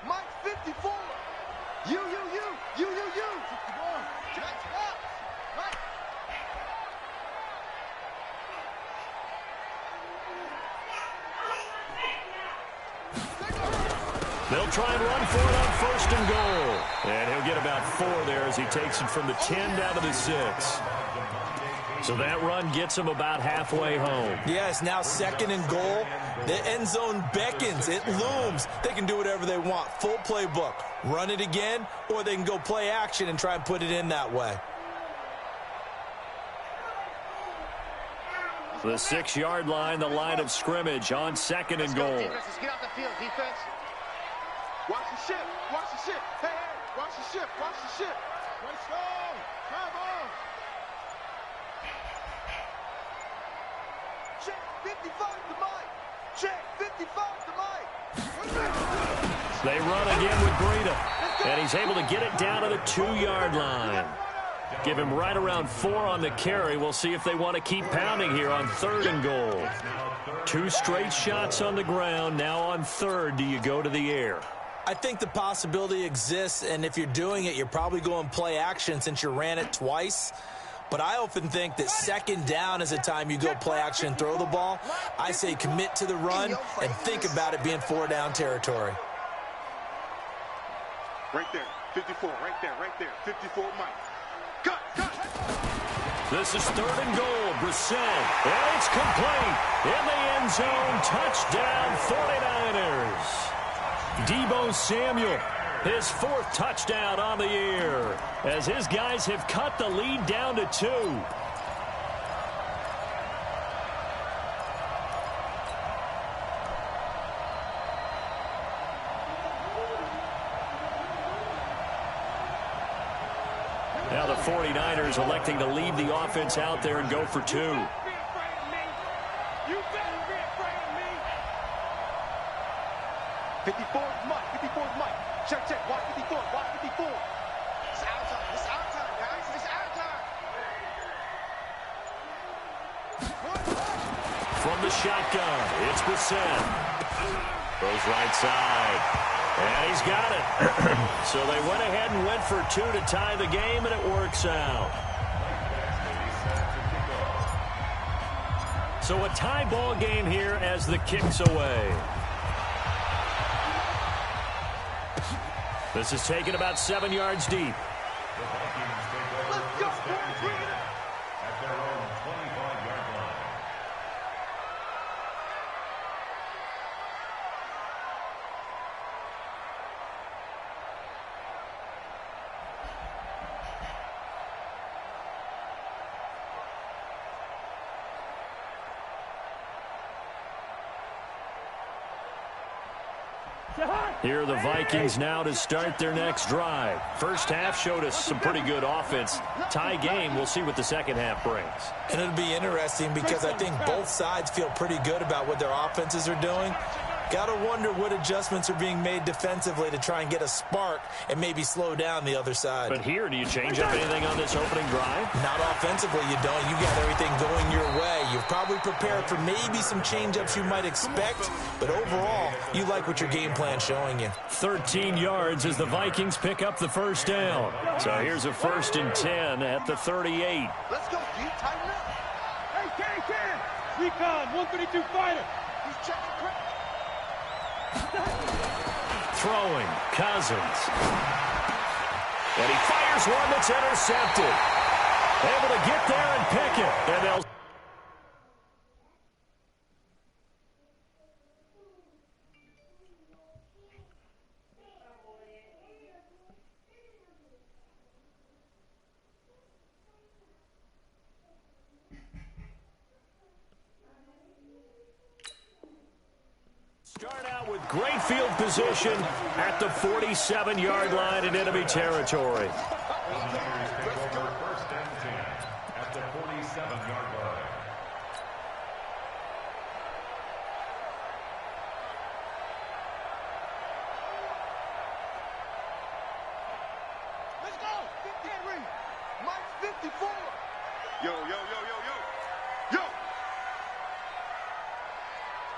S6: Mike 54. You.
S3: They'll try and run for it on 1st and goal. And he'll get about 4 there as he takes it from the 10 down to the 6. So that run gets him about halfway home.
S5: Yes, now 2nd and goal. The end zone beckons. It looms. They can do whatever they want. Full playbook. Run it again, or they can go play action and try and put it in that way.
S3: The 6-yard line, the line of scrimmage on 2nd and goal.
S6: Let's get out the field, defense. Watch the ship. Hey, watch the ship. Let's go. Come on. Check 55 to Mike. Check 55 to Mike.
S3: They run again with Breida. And he's able to get it down to the 2-yard line. Give him right around 4 on the carry. We'll see if they want to keep pounding here on 3rd and goal. 2 straight shots on the ground. Now on 3rd, do you go to the air?
S5: I think the possibility exists, and if you're doing it, you're probably going play action since you ran it twice. But I often think that 2nd down is a time you go play action and throw the ball. I say commit to the run and think about it being 4-down territory.
S6: Right there, 54, right there, 54, Mike. Cut.
S3: This is 3rd and goal. Brissett, and it's complete. In the end zone, touchdown 49ers. Deebo Samuel, his 4th touchdown on the year, as his guys have cut the lead down to 2. Now the 49ers electing to leave the offense out there and go for 2.
S4: You better be afraid of me.
S6: 54 is Mike. Check. Watch 54. It's our time, guys. It's our time.
S3: From the shotgun, it's Brissett. Goes right side. And he's got it. So they went ahead and went for 2 to tie the game, and it works out. So a tie ball game here as the kick's away. This is taken about 7 yards deep.
S7: The Vikings take over first down and 10 at their own 25-yard line.
S3: Here are the Vikings now to start their next drive. First half showed us some pretty good offense. Tie game, we'll see what the second half brings.
S5: And it'll be interesting because I think both sides feel pretty good about what their offenses are doing. Got to wonder what adjustments are being made defensively to try and get a spark and maybe slow down the other side.
S3: But here, do you change up anything on this opening drive?
S5: Not offensively, you don't. You got everything going your way. You've probably prepared for maybe some change-ups you might expect, but overall, you like what your game plan's showing you.
S3: 13 yards as the Vikings pick up the first down. So here's a 1st and 10 at the 38.
S6: Let's go, D. Tighten up.
S4: Hey, Ken! Recon, 132 fighter.
S6: He's checking quick.
S3: Throwing, Cousins. And he fires one that's intercepted. Able to get there and pick it. And they'll... Start out with great field position at the 47-yard line in enemy territory.
S7: The Niners take over first and 10 at the 47-yard line.
S6: Let's go. 53. Mike's 54. Yo, yo, yo, yo, yo. Yo.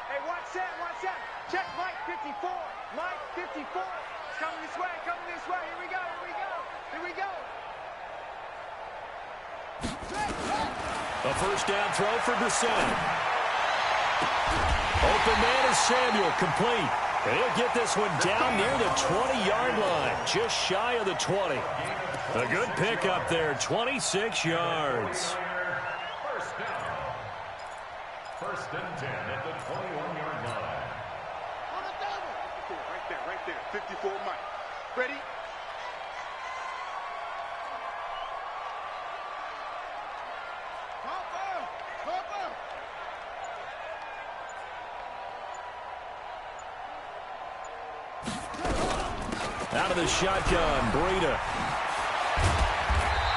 S4: Hey, watch that, watch that. Check Mike 54. Mike 54. It's coming this way, coming this way. Here we go, here we go. Here we go.
S3: A first down throw for Brissett. Open man is Samuel, complete. And he'll get this one down near the 20-yard line, just shy of the 20. A good pickup there, 26 yards.
S7: First down. First and 10 at the 21-yard line.
S6: On the double. Right there. 54 Mike. Ready? Hop up.
S3: Out of the shotgun, Breida.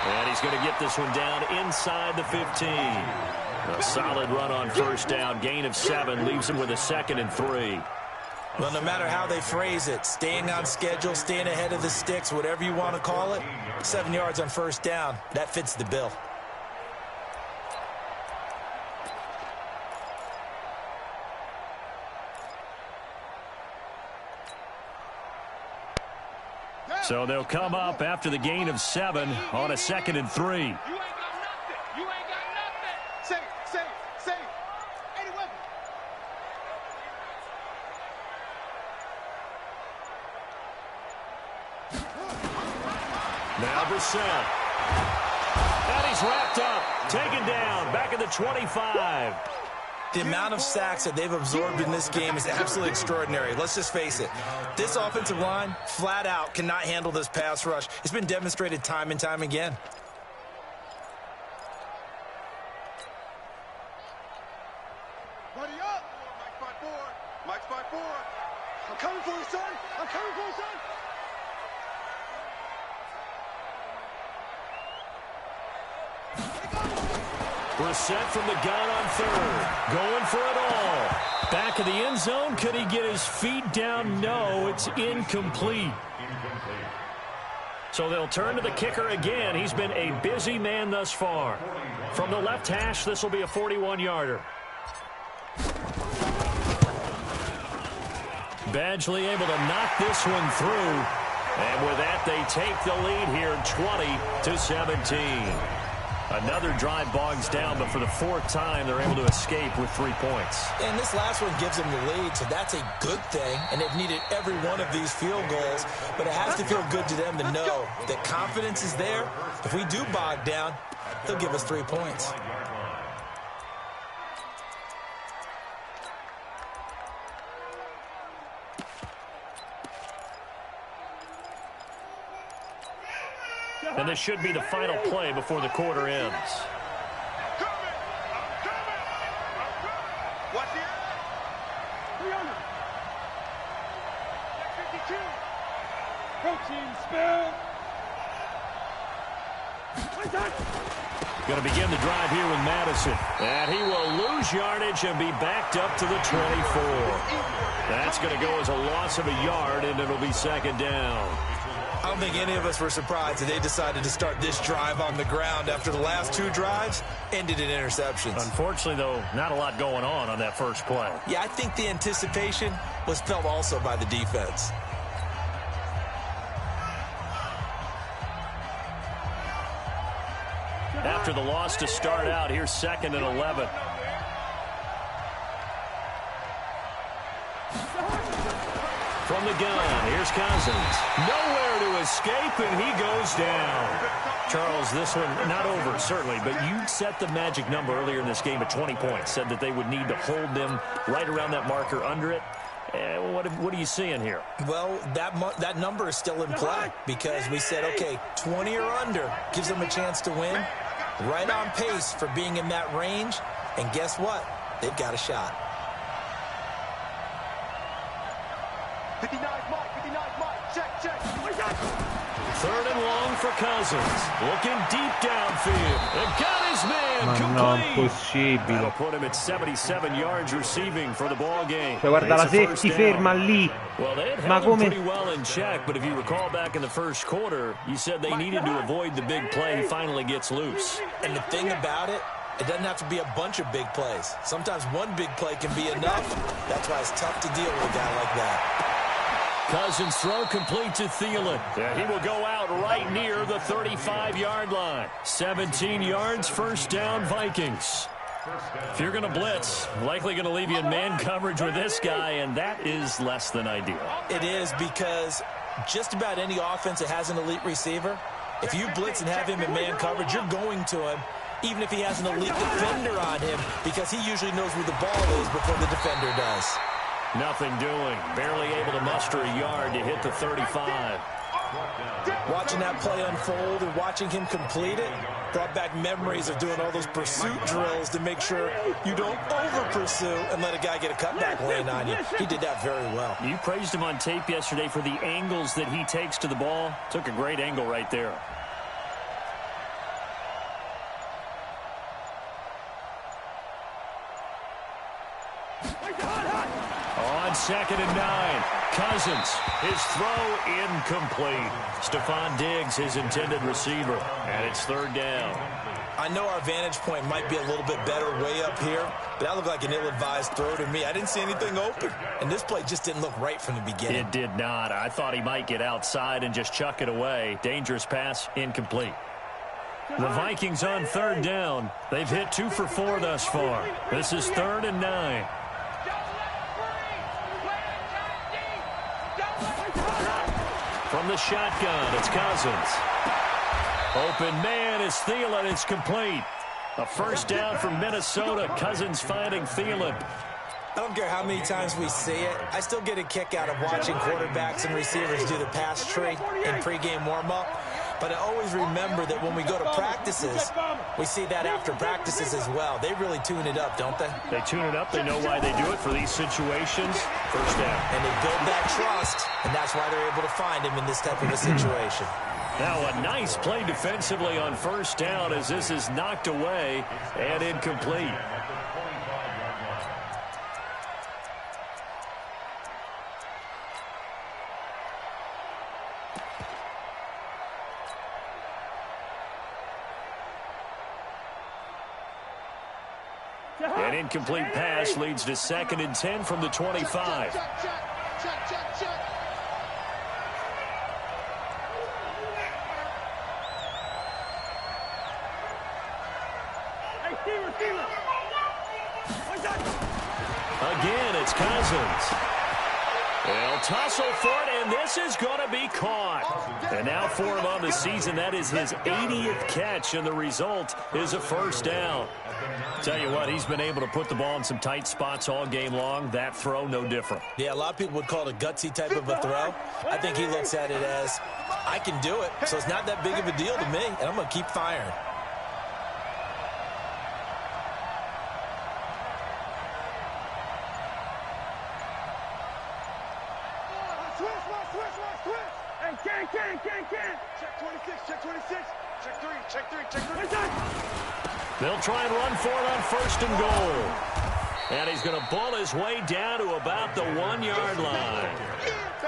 S3: And he's going to get this one down inside the 15. A solid run on first down. Gain of 7 leaves him with a 2nd and 3.
S5: Well, no matter how they phrase it, staying on schedule, staying ahead of the sticks, whatever you want to call it, 7 yards on first down, that fits the bill.
S3: So they'll come up after the gain of 7 on a 2nd and 3.
S4: You ain't got nothing. You ain't got nothing.
S6: Save. Any weapon.
S3: Now Brissett. And he's wrapped up. Taken down. Back at the 25.
S5: The amount of sacks that they've absorbed in this game is absolutely extraordinary. Let's just face it. This offensive line, flat out, cannot handle this pass rush. It's been demonstrated time and time again.
S6: Buddy up. Mike's by 4. I'm coming for you, son.
S3: Brissett from the gun on 3rd. Going for it all. Back of the end zone. Could he get his feet down? No, it's incomplete. So they'll turn to the kicker again. He's been a busy man thus far. From the left hash, this will be a 41-yarder. Badgley able to knock this one through. And with that, they take the lead here 20-17. Another drive bogs down, but for the fourth time, they're able to escape with 3 points.
S5: And this last one gives them the lead, so that's a good thing. And they've needed every one of these field goals, but it has to feel good to them to know that confidence is there. If we do bog down, they'll give us 3 points.
S3: And this should be the final play before the quarter ends.
S6: Watch it.
S4: 300. 52. Protein spill.
S3: Going to begin the drive here with Madison. And he will lose yardage and be backed up to the 24. That's going to go as a loss of a yard, and it'll be second down.
S5: I don't think any of us were surprised that they decided to start this drive on the ground after the last 2 drives ended in interceptions.
S3: Unfortunately, though, not a lot going on that first play.
S5: Yeah, I think the anticipation was felt also by the defense.
S3: After the loss to start out, here's 2nd and 11. From the gun, here's Cousins. Nowhere to escape, and he goes down. Charles, this one not over, certainly, but you set the magic number earlier in this game at 20 points. Said that they would need to hold them right around that marker under it. What are you seeing here?
S5: Well, that number is still in play because we said, okay, 20 or under gives them a chance to win. Right on pace for being in that range. And guess what? They've got a shot.
S6: 59 Mike, 59 Mike, check.
S3: 3rd and long for Cousins. Looking deep downfield. And got his man
S1: Ma
S3: complete.
S1: no, impossibile.
S3: That'll put him at 77 yards receiving for the ball game.
S1: Cioè, guarda, la safety ferma lì.
S3: Well, they had
S1: Ma
S3: held him
S1: come...
S3: pretty well in check, but if you recall back in the first quarter, you said they needed to avoid the big play. He finally gets loose.
S5: And the thing about it, it doesn't have to be a bunch of big plays. Sometimes one big play can be enough. That's why it's tough to deal with a guy like that.
S3: Cousins throw complete to Thielen. Yeah, he will go out right near the 35-yard line. 17 yards, first down, Vikings. If you're going to blitz, likely going to leave you in man coverage with this guy, and that is less than ideal.
S5: It is because just about any offense that has an elite receiver, if you blitz and have him in man coverage, you're going to him, even if he has an elite defender on him, because he usually knows where the ball is before the defender does.
S3: Nothing doing. Barely able to muster a yard to hit the 35.
S5: Watching that play unfold and watching him complete it brought back memories of doing all those pursuit drills to make sure you don't over-pursue and let a guy get a cutback lane on you. He did that very well.
S3: You praised him on tape yesterday for the angles that he takes to the ball. Took a great angle right there. On 2nd and 9, Cousins, his throw incomplete. Stephon Diggs, his intended receiver, and it's 3rd down.
S5: I know our vantage point might be a little bit better way up here, but that looked like an ill-advised throw to me. I didn't see anything open, and this play just didn't look right from the beginning.
S3: It did not. I thought he might get outside and just chuck it away. Dangerous pass, incomplete. The Vikings on 3rd down. They've hit 2 for 4 thus far. This is 3rd and 9. From the shotgun, it's Cousins. Open man is Thielen. It's complete. A first down from Minnesota. Cousins finding Thielen.
S5: I don't care how many times we see it. I still get a kick out of watching quarterbacks and receivers do the pass tree in pregame warm-up. But I always remember that when we go to practices, we see that after practices as well. They really tune it up, don't they?
S3: They tune it up. They know why they do it for these situations. First down.
S5: And they build that trust, and that's why they're able to find him in this type of a situation.
S3: Now a nice play defensively on first down as this is knocked away and incomplete. An incomplete pass leads to 2nd and 10 from the 25.
S6: Check.
S3: Again, it's Cousins. They'll tussle for it, and this is going to be caught. And now for him on the season, that is his 80th catch, and the result is a first down. Tell you what, he's been able to put the ball in some tight spots all game long. That throw, no different.
S5: Yeah, a lot of people would call it a gutsy type of a throw. I think he looks at it as, I can do it, so it's not that big of a deal to me, and I'm going to keep firing.
S3: They'll try and run for it on first and goal. And he's going to ball his way down to about the 1-yard line.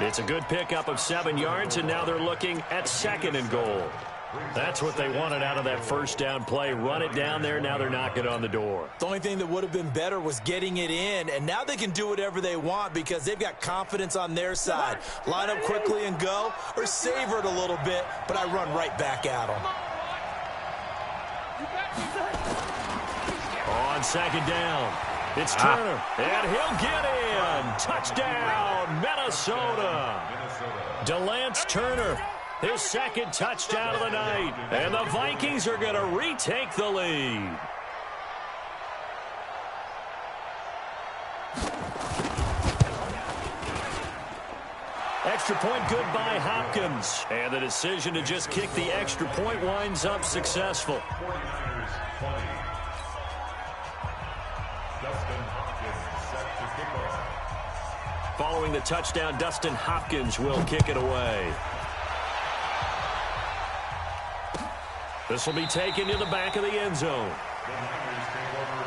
S3: It's a good pickup of 7 yards, and now they're looking at second and goal. That's what they wanted out of that first down play. Run it down there. Now they're knocking on the door.
S5: The only thing that would have been better was getting it in, and now they can do whatever they want because they've got confidence on their side. Line up quickly and go, or savor it a little bit, but I run right back at them.
S3: On second down, it's Turner, and he'll get in. Touchdown, Minnesota. Delance Turner, his second touchdown of the night, and the Vikings are going to retake the lead. Extra point good by Hopkins, and the decision to just kick the extra point winds up successful. Following the touchdown, Dustin Hopkins will kick it away. This will be taken to the back of the end zone.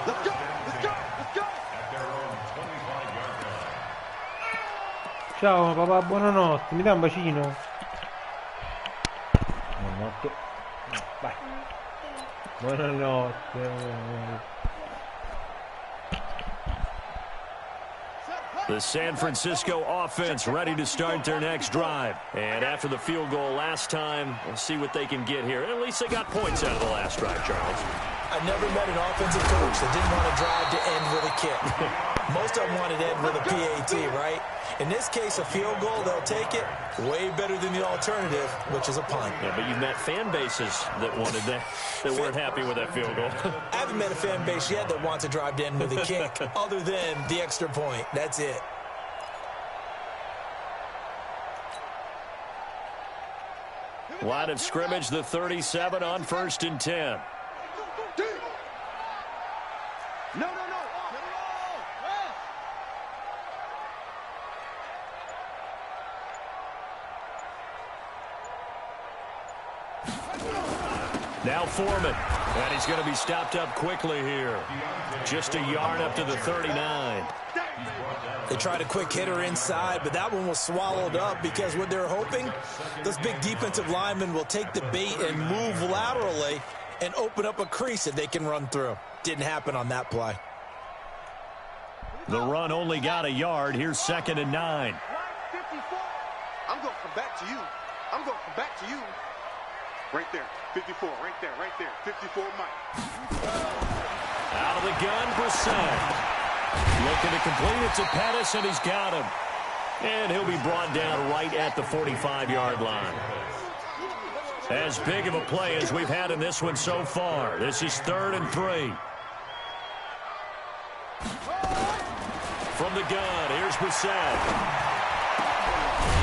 S6: Let's go! Let's go! Let's go!
S1: Ciao papà, buonanotte, mi dai un bacino? Buonanotte. Vai. Buonanotte.
S3: The San Francisco offense ready to start their next drive. And after the field goal last time, we'll see what they can get here. At least they got points out of the last drive, Charles.
S5: I never met an offensive coach that didn't want to drive to end with a kick. Most of them wanted to end with a PAT, right? In this case, a field goal, they'll take it. Way better than the alternative, which is a punt.
S3: Yeah, but you've met fan bases that wanted that weren't happy with that field goal.
S5: I haven't met a fan base yet that wants to drive to end with a kick, other than the extra point. That's it.
S3: Line of scrimmage, the 37 on first and 10.
S6: No.
S3: Now Foreman, and he's going to be stopped up quickly here. Just a yard up to the 39.
S5: They tried a quick hitter inside, but that one was swallowed up because what they're hoping, those big defensive linemen will take the bait and move laterally and open up a crease that they can run through. Didn't happen on that play.
S3: The run only got a yard. Here's second and 9.
S6: I'm going to come back to you. I'm going to come back to you. Right there. 54. Right there. 54 Mike.
S3: Out of the gun, Brissett. Looking to complete it to Pettis, and he's got him. And he'll be brought down right at the 45-yard line. As big of a play as we've had in this one so far. This is 3rd and 3. From the gun, here's Brissett.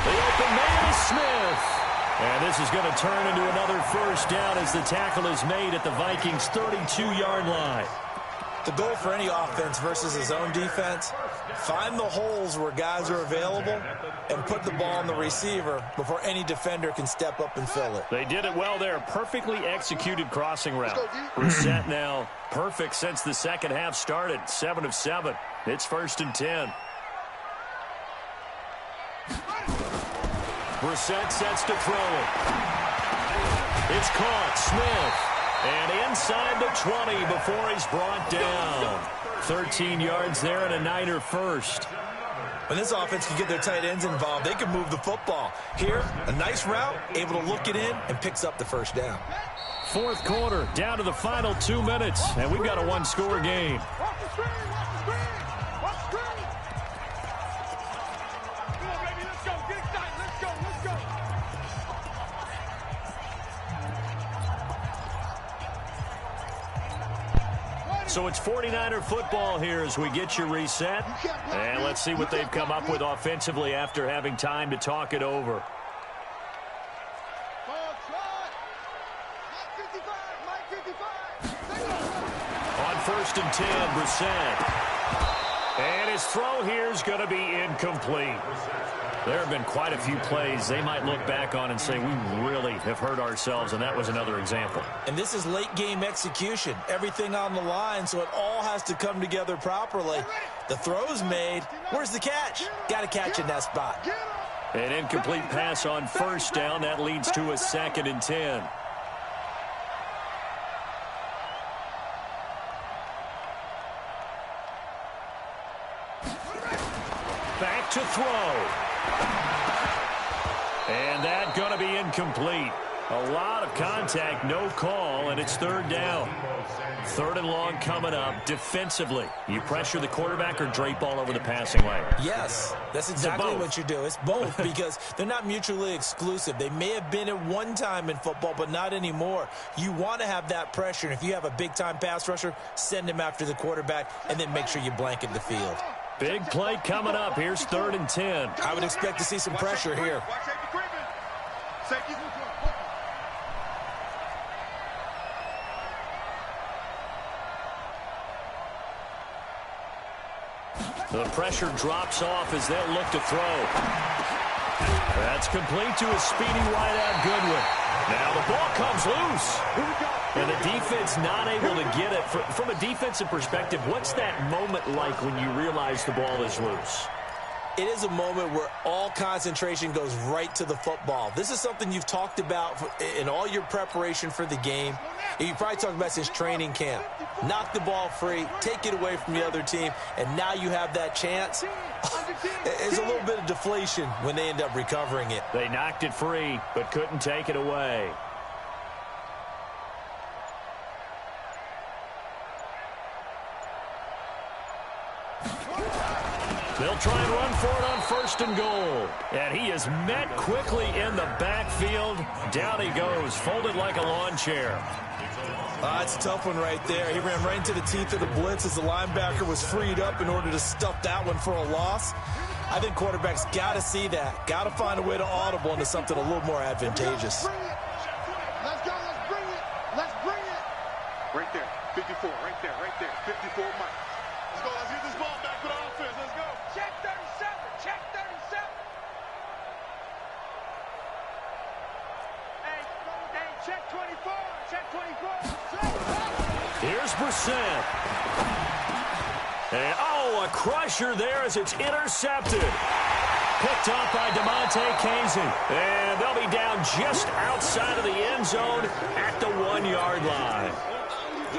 S3: The open man is Smith. And this is going to turn into another first down as the tackle is made at the Vikings' 32-yard line.
S5: The goal for any offense versus his own defense, find the holes where guys are available and put the ball on the receiver before any defender can step up and fill it.
S3: They did it well there. Perfectly executed crossing route. Brissett now perfect since the second half started. 7 of 7. It's 1st and 10. Brissett sets to throw it. It's caught. Smith. And inside the 20 before he's brought down. 13 yards there and a Niner first.
S5: When this offense can get their tight ends involved, they can move the football. Here, a nice route, able to look it in, and picks up the first down.
S3: Fourth quarter, down to the final 2 minutes, and we've got a one-score game. So it's 49er football here as we get you reset. And let's see what they've come up with offensively after having time to talk it over. On 1st and 10, Brissett. And his throw here is going to be incomplete. There have been quite a few plays they might look back on and say, we really have hurt ourselves, and that was another example.
S5: And this is late-game execution. Everything on the line, so it all has to come together properly. The throw's made. Where's the catch? Got to catch in that spot.
S3: An incomplete pass on 1st down. That leads to a 2nd and 10. Back to throw. And that going to be incomplete. A lot of contact, no call, and it's 3rd down. 3rd and long coming up. Defensively, you pressure the quarterback or drape all over the passing lane?
S5: Yes, that's exactly what you do. It's both because they're not mutually exclusive. They may have been at one time in football, but not anymore. You want to have that pressure, and if you have a big-time pass rusher, send him after the quarterback, and then make sure you blanket the field.
S3: Big play coming up. Here's 3rd and 10.
S5: I would expect to see some pressure here.
S3: The pressure drops off as they'll look to throw. That's complete to a speedy wideout Goodwin. Now the ball comes loose. And the defense not able to get it. From a defensive perspective, what's that moment like when you realize the ball is loose?
S5: It is a moment where all concentration goes right to the football. This is something you've talked about in all your preparation for the game. You probably talked about since training camp. Knock the ball free, take it away from the other team, and now you have that chance. It's a little bit of deflation when they end up recovering it.
S3: They knocked it free, but couldn't take it away. They'll try and run for it on 1st and goal. And he is met quickly in the backfield. Down he goes, folded like a lawn chair.
S5: It's a tough one right there. He ran right into the teeth of the blitz as the linebacker was freed up in order to stuff that one for a loss. I think quarterbacks got to see that. Got to find a way to audible into something a little more advantageous.
S6: Let's go, let's bring it. Let's bring it. Right there, 54, right there, 54 Mike. Let's go, let's get this ball back to the offense. Let's go.
S4: Check 37, check 37. Hey, check 24, check 24.
S3: Here's Brissett. And, a crusher there as it's intercepted. Picked up by DeMonte Casey. And they'll be down just outside of the end zone at the 1-yard line.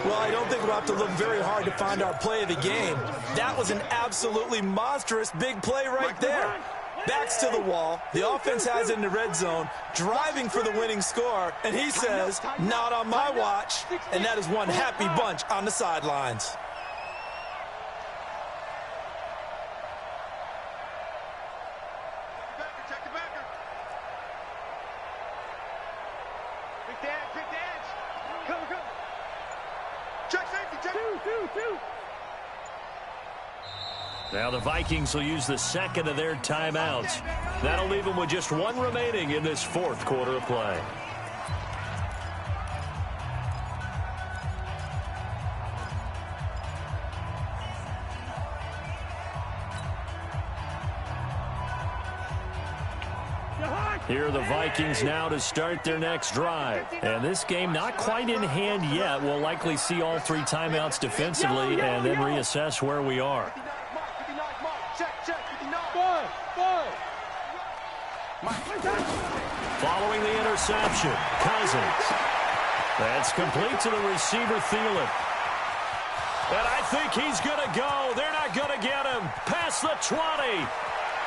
S5: Well, I don't think we'll have to look very hard to find our play of the game. That was an absolutely monstrous big play right there. Backs to the wall. The offense has it in the red zone, driving for the winning score. And he says, not on my watch. And that is one happy bunch on the sidelines.
S6: Check the backer.
S4: Big dance. Come.
S6: Check safety, check.
S4: Two.
S3: Now the Vikings will use the 2nd of their timeouts. That'll leave them with just 1 remaining in this 4th quarter of play. Here are the Vikings now to start their next drive. And this game not quite in hand yet. We'll likely see all 3 timeouts defensively and then reassess where we are. Following the interception, Cousins. That's complete to the receiver, Thielen. And I think he's going to go. They're not going to get him. Past the 20.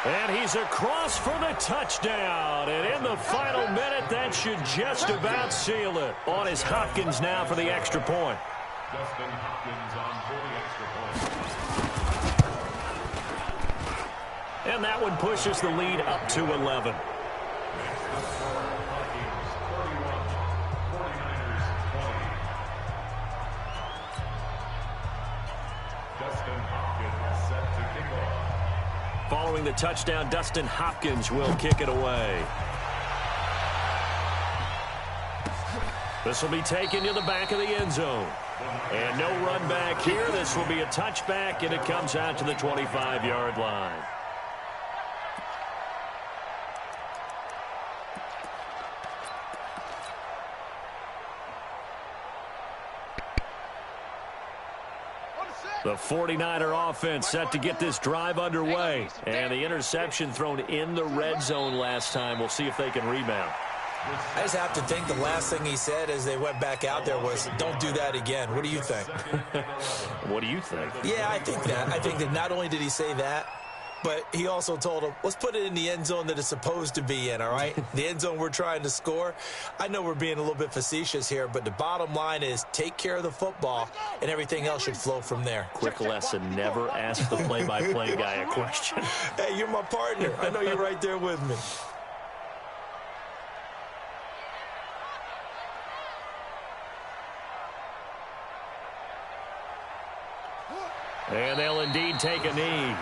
S3: And he's across for the touchdown. And in the final minute, that should just about seal it. On is Hopkins now for the extra point.
S7: Justin Hopkins on for the extra point.
S3: And that one pushes the lead up to 11. Following the touchdown, Dustin Hopkins will kick it away. This will be taken to the back of the end zone. And no run back here. This will be a touchback, and it comes out to the 25-yard line. The 49er offense set to get this drive underway. And the interception thrown in the red zone last time. We'll see if they can rebound.
S5: I just have to think the last thing he said as they went back out there was, don't do that again. What do you think?
S3: What do you think?
S5: Yeah, I think that. I think that not only did he say that, but he also told him, let's put it in the end zone that it's supposed to be in, all right? The end zone we're trying to score. I know we're being a little bit facetious here, but the bottom line is take care of the football, and everything else should flow from there.
S3: Quick lesson, never ask the play-by-play guy a question.
S5: Hey, you're my partner. I know you're right there with me.
S3: And they'll indeed take a knee.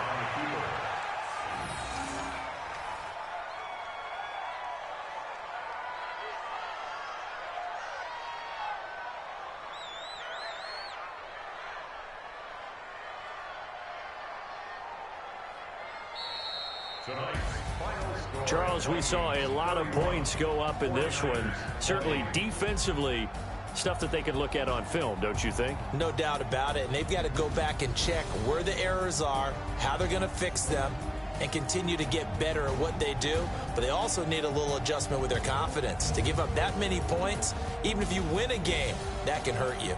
S3: Charles, we saw a lot of points go up in this one. Certainly defensively, stuff that they can look at on film, don't you think?
S5: No doubt about it. And they've got to go back and check where the errors are, how they're going to fix them, and continue to get better at what they do. But they also need a little adjustment with their confidence. To give up that many points, even if you win a game, that can hurt you.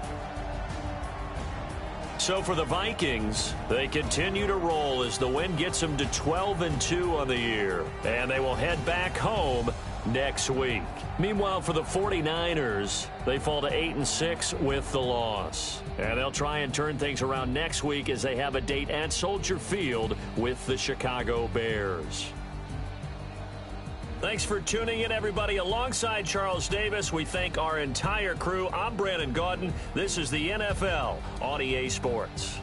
S3: So for the Vikings, they continue to roll as the win gets them to 12-2 on the year. And they will head back home next week. Meanwhile, for the 49ers, they fall to 8-6 with the loss. And they'll try and turn things around next week as they have a date at Soldier Field with the Chicago Bears. Thanks for tuning in, everybody. Alongside Charles Davis, we thank our entire crew. I'm Brandon Gaudin. This is the NFL on EA Sports.